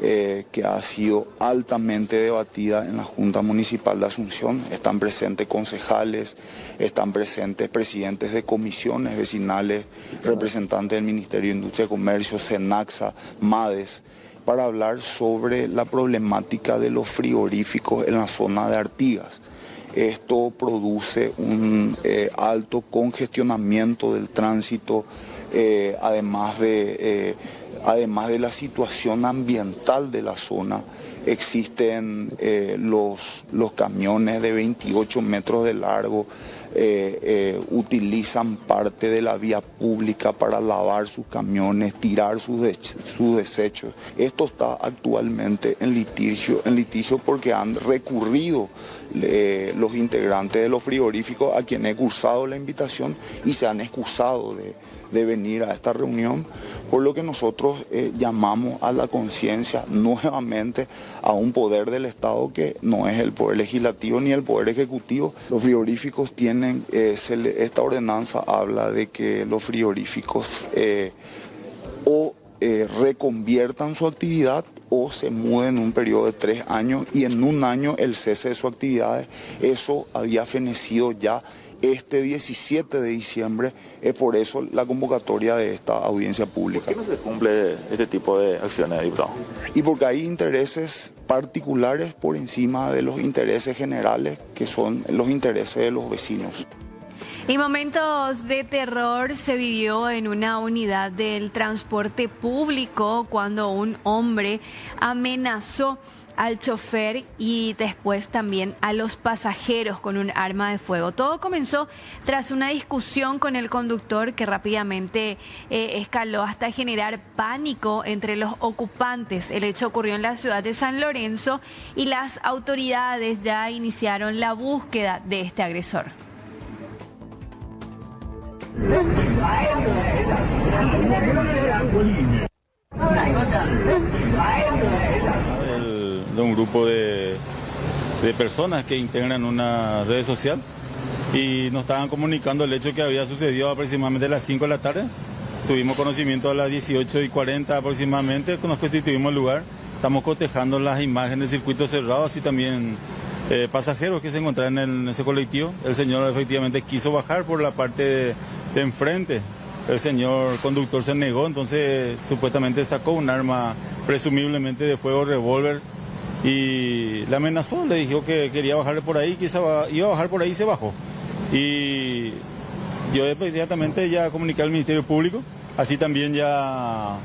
que ha sido altamente debatida en la Junta Municipal de Asunción. Están presentes concejales, están presentes presidentes de comisiones vecinales, representantes del Ministerio de Industria y Comercio, SENACSA, MADES, para hablar sobre la problemática de los frigoríficos en la zona de Artigas. Esto produce un alto congestionamiento del tránsito, además de la situación ambiental de la zona. Existen los camiones de 28 metros de largo, utilizan parte de la vía pública para lavar sus camiones, tirar sus desechos. Esto está actualmente en litigio porque han recurrido los integrantes de los frigoríficos a quienes he cursado la invitación y se han excusado de venir a esta reunión, por lo que nosotros llamamos a la conciencia nuevamente a un poder del Estado que no es el poder legislativo ni el poder ejecutivo. Los frigoríficos tienen, esta ordenanza habla de que los frigoríficos reconviertan su actividad o se mude en un periodo de 3 años y en un año el cese de sus actividades. Eso había fenecido ya este 17 de diciembre, es por eso la convocatoria de esta audiencia pública. ¿Por qué no se cumple este tipo de acciones, diputado? Y porque hay intereses particulares por encima de los intereses generales, que son los intereses de los vecinos. Y momentos de terror se vivió en una unidad del transporte público cuando un hombre amenazó al chofer y después también a los pasajeros con un arma de fuego. Todo comenzó tras una discusión con el conductor que rápidamente escaló hasta generar pánico entre los ocupantes. El hecho ocurrió en la ciudad de San Lorenzo y las autoridades ya iniciaron la búsqueda de este agresor. De un grupo de personas que integran una red social y nos estaban comunicando el hecho que había sucedido aproximadamente a las 5 de la tarde. Tuvimos conocimiento a las 18:40 aproximadamente, nos constituimos el lugar. Estamos cotejando las imágenes del circuito cerrado, así también pasajeros que se encontraban en ese colectivo. El señor efectivamente quiso bajar por la parte de enfrente. El señor conductor se negó, entonces supuestamente sacó un arma presumiblemente de fuego, revólver, y le amenazó, le dijo que quería bajar por ahí, que iba a bajar por ahí y se bajó. Y yo inmediatamente ya comuniqué al Ministerio Público, así también ya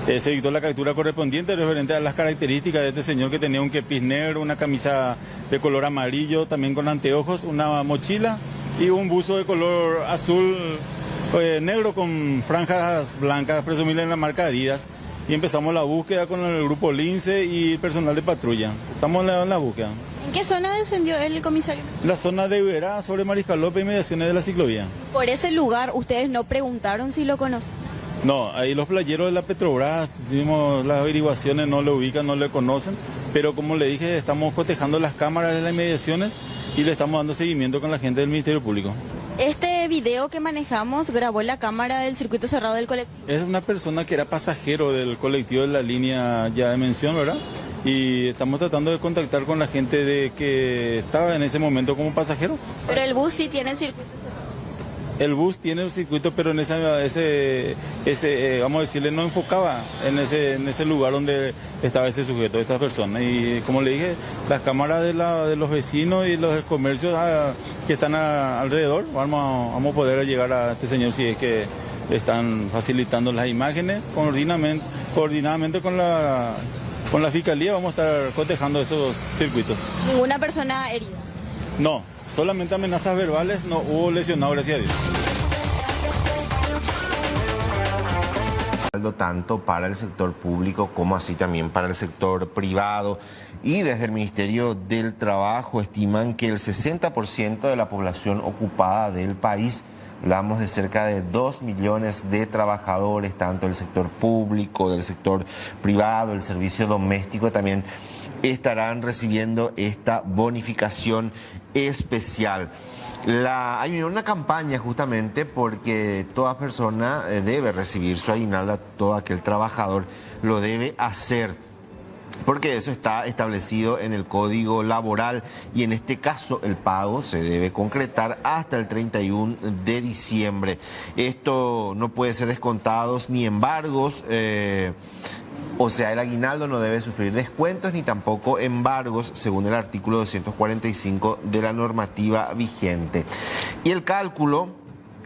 se dictó la captura correspondiente referente a las características de este señor, que tenía un kepis negro, una camisa de color amarillo, también con anteojos, una mochila y un buzo de color azul negro con franjas blancas, presumible en la marca Adidas. Y empezamos la búsqueda con el grupo Lince y personal de patrulla. Estamos en la búsqueda. ¿En qué zona descendió el comisario? La zona de Iberá, sobre Mariscal López y mediaciones de la ciclovía. Por ese lugar, ¿ustedes no preguntaron si lo conocen? No, ahí los playeros de la Petrobras, hicimos las averiguaciones, no lo ubican, no le conocen, pero como le dije, estamos cotejando las cámaras de las mediaciones y le estamos dando seguimiento con la gente del Ministerio Público. Este video que manejamos grabó la cámara del circuito cerrado del colectivo. Es una persona que era pasajero del colectivo de la línea ya de mención, ¿verdad? Y estamos tratando de contactar con la gente de que estaba en ese momento como pasajero. Pero el bus sí tiene el circuito cerrado. El bus tiene el circuito, pero en ese vamos a decirle, no enfocaba en ese lugar donde estaba ese sujeto, esta persona. Y como le dije, las cámaras de los vecinos y los comercios que están alrededor, vamos a poder llegar a este señor si es que están facilitando las imágenes. Coordinadamente con la Fiscalía vamos a estar cotejando esos circuitos. ¿Ninguna persona herida? No, solamente amenazas verbales, no hubo lesionado, gracias a Dios. Tanto para el sector público como así también para el sector privado. Y desde el Ministerio del Trabajo estiman que el 60% de la población ocupada del país, hablamos de cerca de 2 millones de trabajadores, tanto del sector público, del sector privado, el servicio doméstico, también estarán recibiendo esta bonificación especial. Hay una campaña justamente porque toda persona debe recibir su aguinaldo, todo aquel trabajador lo debe hacer, porque eso está establecido en el Código Laboral y en este caso el pago se debe concretar hasta el 31 de diciembre. Esto no puede ser descontados ni embargos, o sea, el aguinaldo no debe sufrir descuentos ni tampoco embargos, según el artículo 245 de la normativa vigente. Y el cálculo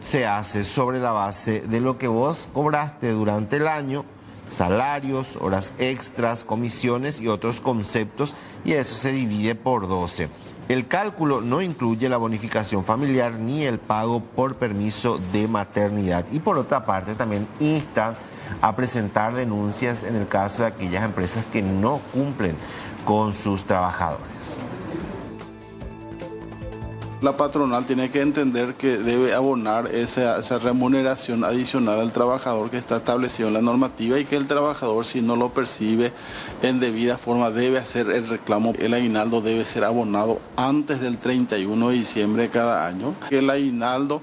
se hace sobre la base de lo que vos cobraste durante el año, salarios, horas extras, comisiones y otros conceptos, y eso se divide por 12. El cálculo no incluye la bonificación familiar ni el pago por permiso de maternidad. Y por otra parte también insta a presentar denuncias en el caso de aquellas empresas que no cumplen con sus trabajadores. La patronal tiene que entender que debe abonar esa remuneración adicional al trabajador que está establecido en la normativa y que el trabajador, si no lo percibe en debida forma, debe hacer el reclamo. El aguinaldo debe ser abonado antes del 31 de diciembre de cada año. El aguinaldo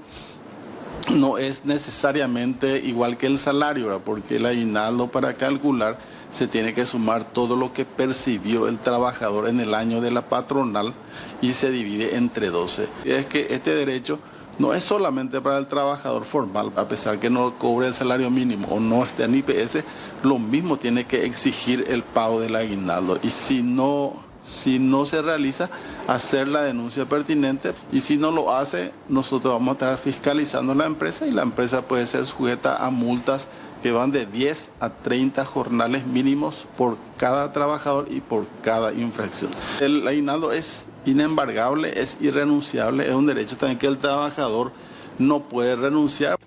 no es necesariamente igual que el salario, ¿verdad? Porque el aguinaldo, para calcular, se tiene que sumar todo lo que percibió el trabajador en el año de la patronal y se divide entre 12. Es que este derecho no es solamente para el trabajador formal, a pesar que no cobre el salario mínimo o no esté en IPS, lo mismo tiene que exigir el pago del aguinaldo. Y si no se realiza, hacer la denuncia pertinente, y si no lo hace, nosotros vamos a estar fiscalizando la empresa y la empresa puede ser sujeta a multas que van de 10 a 30 jornales mínimos por cada trabajador y por cada infracción. El aguinaldo es inembargable, es irrenunciable, es un derecho también que el trabajador no puede renunciar.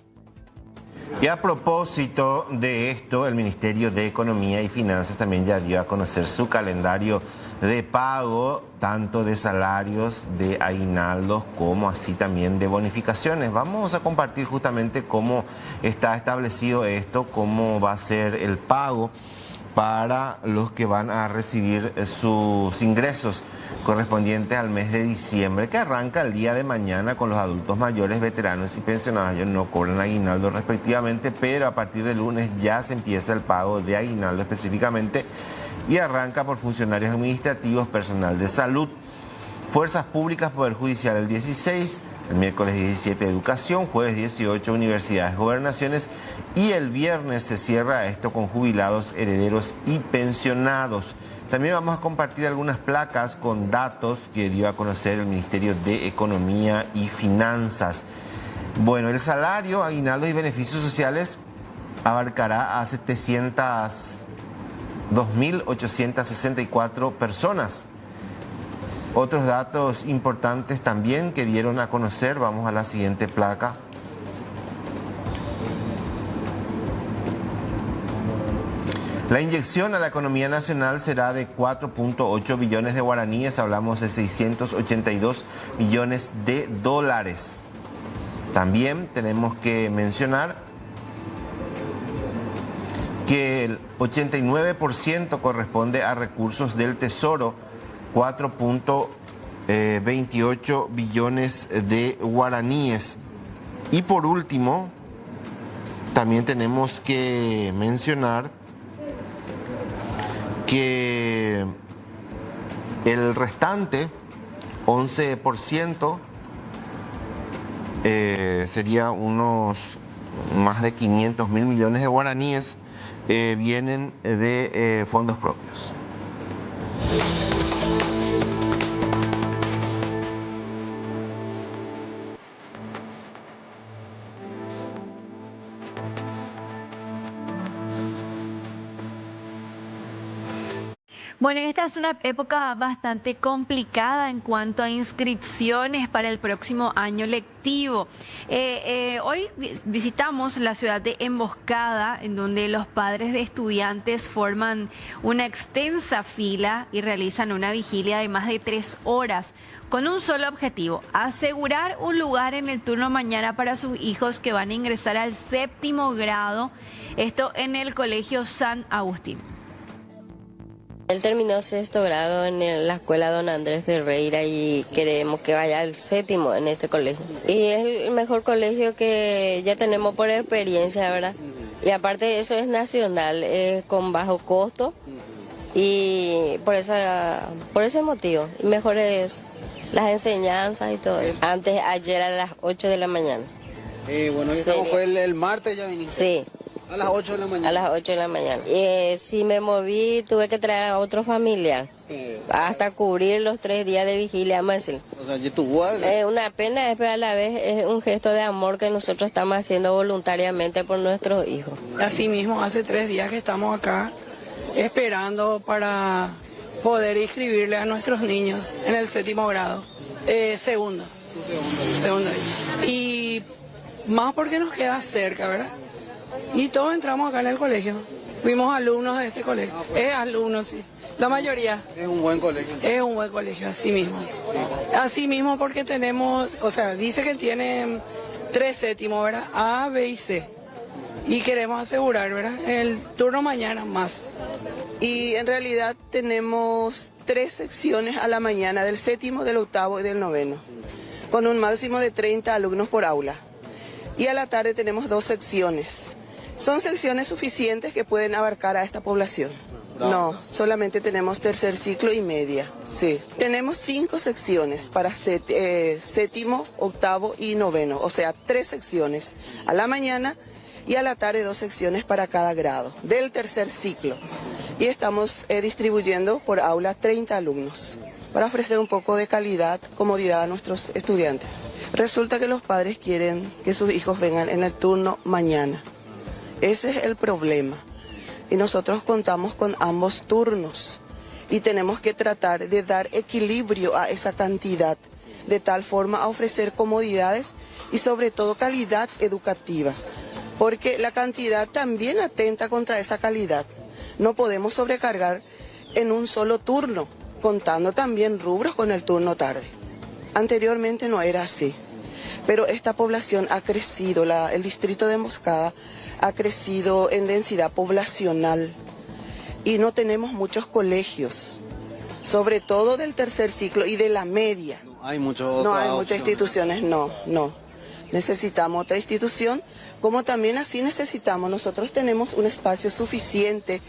Y a propósito de esto, el Ministerio de Economía y Finanzas también ya dio a conocer su calendario de pago, tanto de salarios, de aguinaldos, como así también de bonificaciones. Vamos a compartir justamente cómo está establecido esto, cómo va a ser el pago para los que van a recibir sus ingresos correspondientes al mes de diciembre, que arranca el día de mañana con los adultos mayores, veteranos y pensionados. Ellos no cobran aguinaldo respectivamente, pero a partir del lunes ya se empieza el pago de aguinaldo específicamente y arranca por funcionarios administrativos, personal de salud, fuerzas públicas, Poder Judicial el 16, el miércoles 17 Educación, jueves 18 Universidades, Gobernaciones, y el viernes se cierra esto con jubilados, herederos y pensionados. También vamos a compartir algunas placas con datos que dio a conocer el Ministerio de Economía y Finanzas. Bueno, el salario, aguinaldos y beneficios sociales abarcará a 702.864 personas. Otros datos importantes también que dieron a conocer, vamos a la siguiente placa. La inyección a la economía nacional será de 4.8 billones de guaraníes, hablamos de 682 millones de dólares. También tenemos que mencionar que el 89% corresponde a recursos del Tesoro, 4.28 billones de guaraníes. Y por último, también tenemos que mencionar que el restante 11% sería unos más de 500.000 millones de guaraníes, vienen de fondos propios. Bueno, esta es una época bastante complicada en cuanto a inscripciones para el próximo año lectivo. Hoy visitamos la ciudad de Emboscada, en donde los padres de estudiantes forman una extensa fila y realizan una vigilia de más de 3 horas, con un solo objetivo: asegurar un lugar en el turno mañana para sus hijos que van a ingresar al 7º grado, esto en el Colegio San Agustín. Él terminó 6º grado en la escuela Don Andrés Ferreira y queremos que vaya al 7º en este colegio. Y es el mejor colegio que ya tenemos por experiencia, ¿verdad? Y aparte de eso es nacional, es con bajo costo y por ese motivo. Y mejores las enseñanzas y todo. Ayer a las 8 de la mañana. Bueno, sí. ¿Cómo fue el martes ya viniste? Sí. A las 8 de la mañana. A las 8 de la mañana. Si me moví, tuve que traer a otro familiar. Hasta cubrir los 3 días de vigilia, vamos a decir. O sea, ¿y tu boda? Una pena, pero a la vez es un gesto de amor que nosotros estamos haciendo voluntariamente por nuestros hijos. Así mismo, hace 3 días que estamos acá esperando para poder inscribirle a nuestros niños en el 7º grado. Segundo. Y más porque nos queda cerca, ¿verdad? Y todos entramos acá en el colegio. Fuimos alumnos de este colegio. Es alumnos, sí. La mayoría. Es un buen colegio. Es un buen colegio, así mismo. Así mismo porque tenemos, o sea, dice que tiene 3 séptimos, ¿verdad? A, B y C. Y queremos asegurar, ¿verdad? El turno mañana más. Y en realidad tenemos 3 secciones a la mañana, del 7º, del 8º y del 9º, con un máximo de 30 alumnos por aula. Y a la tarde tenemos 2 secciones. Son secciones suficientes que pueden abarcar a esta población. No, solamente tenemos tercer ciclo y media, sí. Tenemos 5 secciones para séptimo, octavo y noveno, o sea, 3 secciones a la mañana y a la tarde 2 secciones para cada grado del tercer ciclo. Y estamos distribuyendo por aula 30 alumnos para ofrecer un poco de calidad, comodidad a nuestros estudiantes. Resulta que los padres quieren que sus hijos vengan en el turno mañana. Ese es el problema. Y nosotros contamos con ambos turnos y tenemos que tratar de dar equilibrio a esa cantidad, de tal forma a ofrecer comodidades y sobre todo calidad educativa, porque la cantidad también atenta contra esa calidad. No podemos sobrecargar en un solo turno, contando también rubros con el turno tarde. Anteriormente no era así, pero esta población ha crecido, el distrito de Moscada ha crecido en densidad poblacional y no tenemos muchos colegios, sobre todo del tercer ciclo y de la media. No hay muchas instituciones, no. Necesitamos otra institución, como también así necesitamos. Nosotros tenemos un espacio suficiente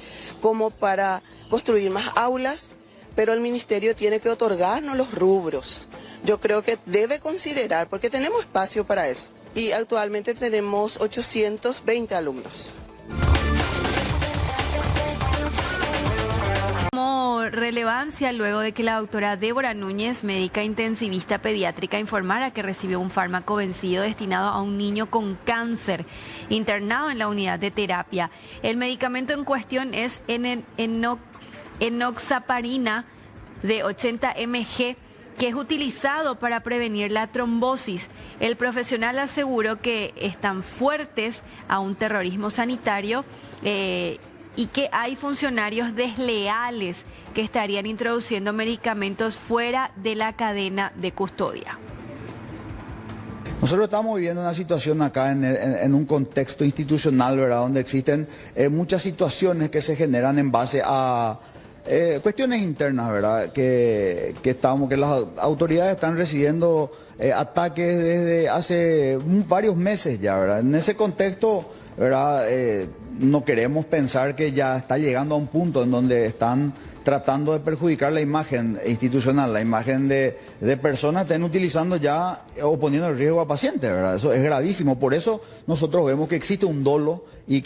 como para construir más aulas, pero el ministerio tiene que otorgarnos los rubros. Yo creo que debe considerar, porque tenemos espacio para eso. Y actualmente tenemos 820 alumnos. Como relevancia luego de que la doctora Débora Núñez, médica intensivista pediátrica, informara que recibió un fármaco vencido destinado a un niño con cáncer internado en la unidad de terapia. El medicamento en cuestión es enoxaparina de 80 mg, que es utilizado para prevenir la trombosis. El profesional aseguró que están fuertes a un terrorismo sanitario y que hay funcionarios desleales que estarían introduciendo medicamentos fuera de la cadena de custodia. Nosotros estamos viviendo una situación acá en un contexto institucional, ¿verdad?, donde existen muchas situaciones que se generan en base a cuestiones internas, ¿verdad? Que las autoridades están recibiendo ataques desde hace varios meses ya, ¿verdad? En ese contexto, ¿verdad? No queremos pensar que ya está llegando a un punto en donde están tratando de perjudicar la imagen institucional, la imagen de personas que estén utilizando ya o poniendo en riesgo a pacientes, ¿verdad? Eso es gravísimo. Por eso nosotros vemos que existe un dolo y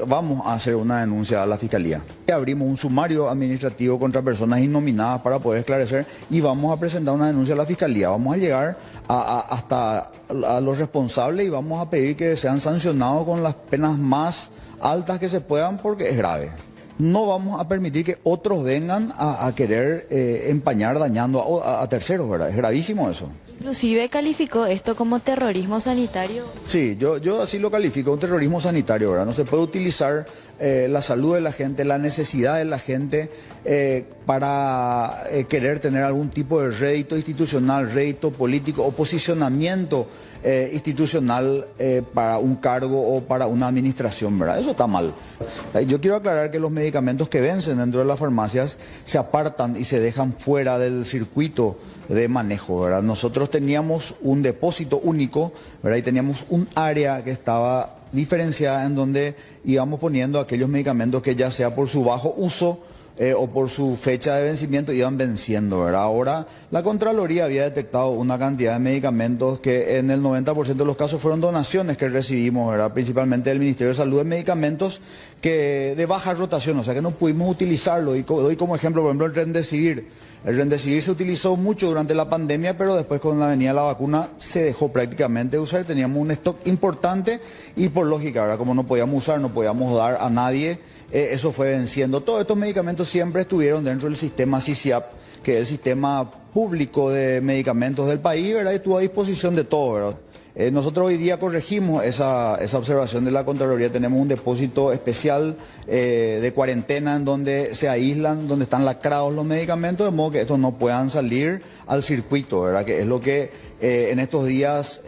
vamos a hacer una denuncia a la Fiscalía. Abrimos un sumario administrativo contra personas innominadas para poder esclarecer y vamos a presentar una denuncia a la Fiscalía. Vamos a llegar hasta a los responsables y vamos a pedir que sean sancionados con las penas más altas que se puedan, porque es grave. No vamos a permitir que otros vengan a querer empañar dañando a terceros, ¿verdad? Es gravísimo eso. Inclusive calificó esto como terrorismo sanitario. Sí, yo así lo califico, un terrorismo sanitario, ¿verdad? No se puede utilizar la salud de la gente, la necesidad de la gente para querer tener algún tipo de rédito institucional, rédito político o posicionamiento institucional para un cargo o para una administración, ¿verdad? Eso está mal. Yo quiero aclarar que los medicamentos que vencen dentro de las farmacias se apartan y se dejan fuera del circuito de manejo, ¿verdad? Nosotros teníamos un depósito único, ¿verdad? Y teníamos un área que estaba diferenciada en donde íbamos poniendo aquellos medicamentos que ya sea por su bajo uso o por su fecha de vencimiento iban venciendo, ¿verdad? Ahora la Contraloría había detectado una cantidad de medicamentos que en el 90% de los casos fueron donaciones que recibimos, ¿verdad? Principalmente del Ministerio de Salud, de medicamentos que de baja rotación, o sea que no pudimos utilizarlo. Y doy como ejemplo, por ejemplo, el Remdesivir. El Remdesivir se utilizó mucho durante la pandemia, pero después con la venida de la vacuna se dejó prácticamente de usar. Teníamos un stock importante y por lógica, ¿verdad? Como no podíamos usar, no podíamos dar a nadie, eso fue venciendo. Todos estos medicamentos siempre estuvieron dentro del sistema CICIAP, que es el sistema público de medicamentos del país, ¿verdad? Y estuvo a disposición de todos, ¿verdad? Nosotros hoy día corregimos esa observación de la Contraloría. Tenemos un depósito especial de cuarentena en donde se aíslan, donde están lacrados los medicamentos, de modo que estos no puedan salir al circuito, ¿verdad? Que es lo que en estos días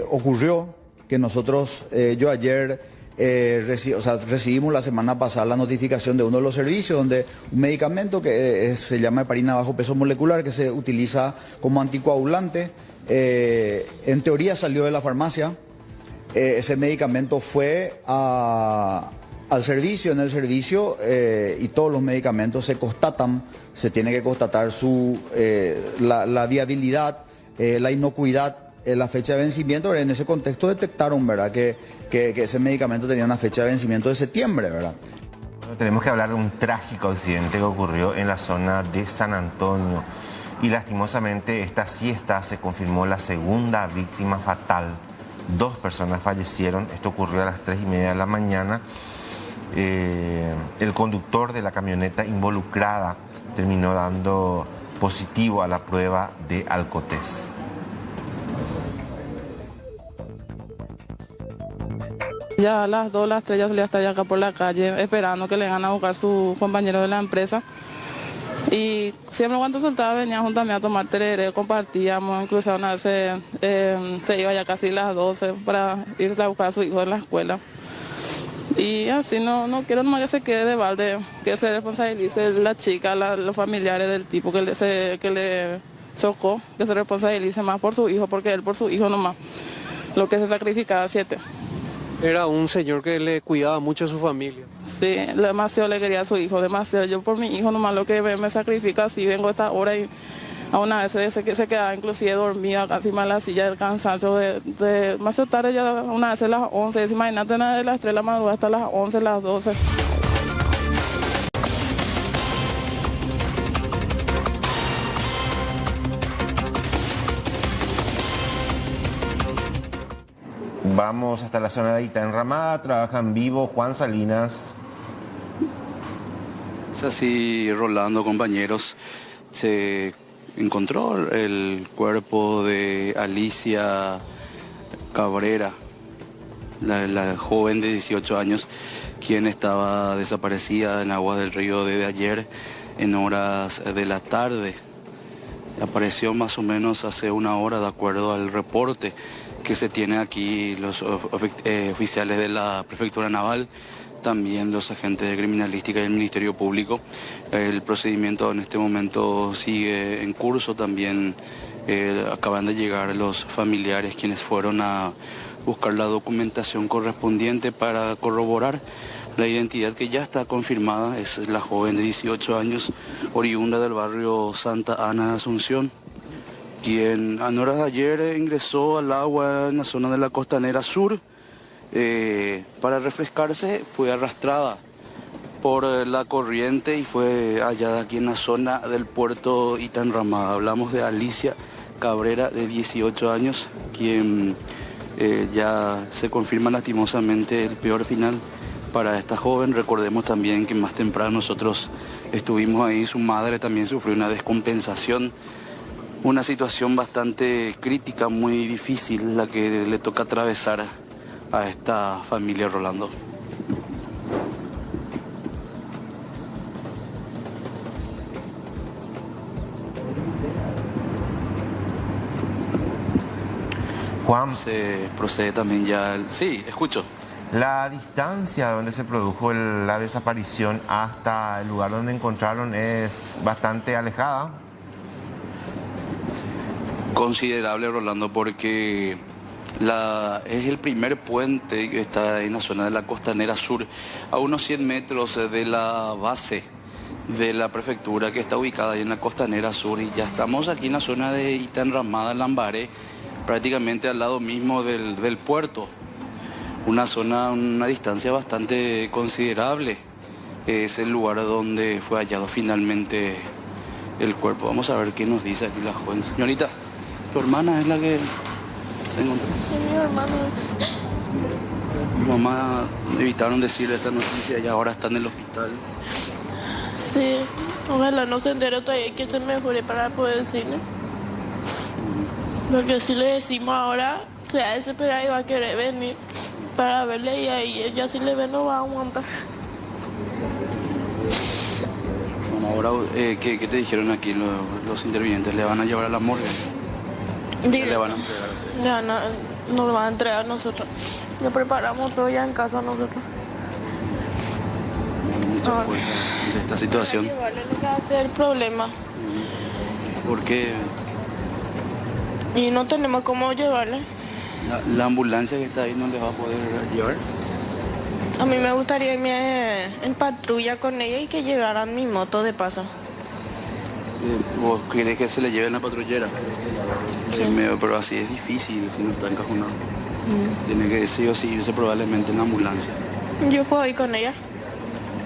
ocurrió, que nosotros, yo ayer recibimos la semana pasada la notificación de uno de los servicios donde un medicamento que se llama heparina bajo peso molecular, que se utiliza como anticoagulante, en teoría salió de la farmacia. Ese medicamento fue a al servicio. En el servicio y todos los medicamentos se constatan, se tiene que constatar la viabilidad, la inocuidad, la fecha de vencimiento. En ese contexto detectaron, ¿verdad?, que ese medicamento tenía una fecha de vencimiento de septiembre, ¿verdad? Tenemos que hablar de un trágico accidente que ocurrió en la zona de San Antonio y lastimosamente esta siesta se confirmó la segunda víctima fatal. 2 personas fallecieron, esto ocurrió a las 3:30 de la mañana. El conductor de la camioneta involucrada terminó dando positivo a la prueba de alcotés. Ya a las 2, las 3 ya solía estar ya acá por la calle esperando que le vengan a buscar sus compañeros de la empresa. Y siempre cuando soltaba venía junto a mí a tomar tereré, compartíamos, incluso una vez se iba ya casi las 12 para irse a buscar a su hijo en la escuela. Y así no quiero nomás que se quede de balde, que se responsabilice la chica, los familiares del tipo que le chocó, que se responsabilice más por su hijo, porque él por su hijo nomás, lo que se sacrificaba 7. Era un señor que le cuidaba mucho a su familia. Sí, demasiado le quería a su hijo, demasiado. Yo por mi hijo nomás lo que me sacrifica, así vengo a esta hora y a una vez se quedaba inclusive dormida encima de la silla del cansancio de demasiado tarde, ya una vez a las 11, imagínate de las 3 de la madrugada hasta las 11, las 12. Vamos hasta la zona de Ita Enramada, trabaja en vivo Juan Salinas. Es así, Rolando, compañeros, se encontró el cuerpo de Alicia Cabrera, la joven de 18 años, quien estaba desaparecida en aguas del río desde ayer en horas de la tarde. Apareció más o menos hace una hora, de acuerdo al reporte que se tiene aquí los oficiales de la Prefectura Naval, también los agentes de criminalística y el Ministerio Público. El procedimiento en este momento sigue en curso. También acaban de llegar los familiares quienes fueron a buscar la documentación correspondiente para corroborar la identidad que ya está confirmada. Es la joven de 18 años, oriunda del barrio Santa Ana de Asunción, quien a horas de ayer ingresó al agua en la zona de la Costanera Sur. Para refrescarse fue arrastrada por la corriente y fue hallada aquí en la zona del puerto Ita Enramada. Hablamos de Alicia Cabrera, de 18 años, quien ya se confirma lastimosamente el peor final para esta joven. Recordemos también que más temprano nosotros estuvimos ahí, su madre también sufrió una descompensación. Una situación bastante crítica, muy difícil, la que le toca atravesar a esta familia, Rolando. Juan. Se procede también ya... Sí, escucho. La distancia donde se produjo la desaparición hasta el lugar donde encontraron es bastante alejada. Considerable, Rolando, porque es el primer puente que está en la zona de la Costanera Sur, a unos 100 metros de la base de la prefectura, que está ubicada ahí en la Costanera Sur, y ya estamos aquí en la zona de Ita Enramada, Lambaré, prácticamente al lado mismo del puerto. Una distancia bastante considerable. Es el lugar donde fue hallado finalmente el cuerpo. Vamos a ver qué nos dice aquí la joven. Señorita, ¿tu hermana es la que se encontró? Sí, mi hermana. Mi mamá evitaron decirle esta noticia y ahora está en el hospital. Sí, ojalá no se entere todavía, que se mejore para poder decirle. Porque si le decimos ahora, se va a desesperar y va a querer venir para verle, y ahí ella si le ve no va a aguantar. Bueno, ahora, ¿qué te dijeron aquí los intervinientes? ¿Le van a llevar a la morgue? ¿Qué le van a entregar? Nos lo van a entregar a nosotros. Ya preparamos todo ya en casa nosotros. Mucha fuerza de esta situación. Llevarle lo que va a ser el problema. ¿Por qué? Y no tenemos cómo llevarle. La ambulancia que está ahí no le va a poder llevar. A mí me gustaría irme en patrulla con ella y que llevaran mi moto de paso. ¿Vos querés que se le lleven la patrullera? Sí. Pero así es difícil si no está encajonado. Tiene que sí o sí irse probablemente en la ambulancia. Yo puedo ir con ella.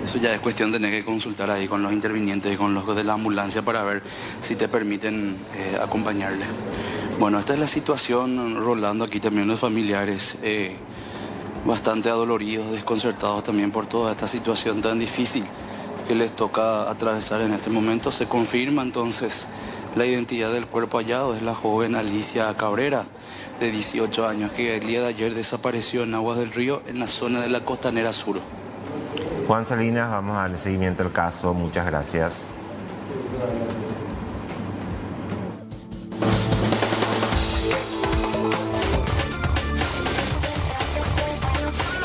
Eso ya es cuestión de tener que consultar ahí con los intervinientes y con los de la ambulancia para ver si te permiten acompañarle. Bueno, esta es la situación, Rolando, aquí también los familiares bastante adoloridos, desconcertados también por toda esta situación tan difícil que les toca atravesar en este momento. Se confirma entonces la identidad del cuerpo hallado, es la joven Alicia Cabrera, de 18 años, que el día de ayer desapareció en aguas del río en la zona de la Costanera Sur. Juan Salinas, vamos a darle seguimiento al caso. Muchas gracias.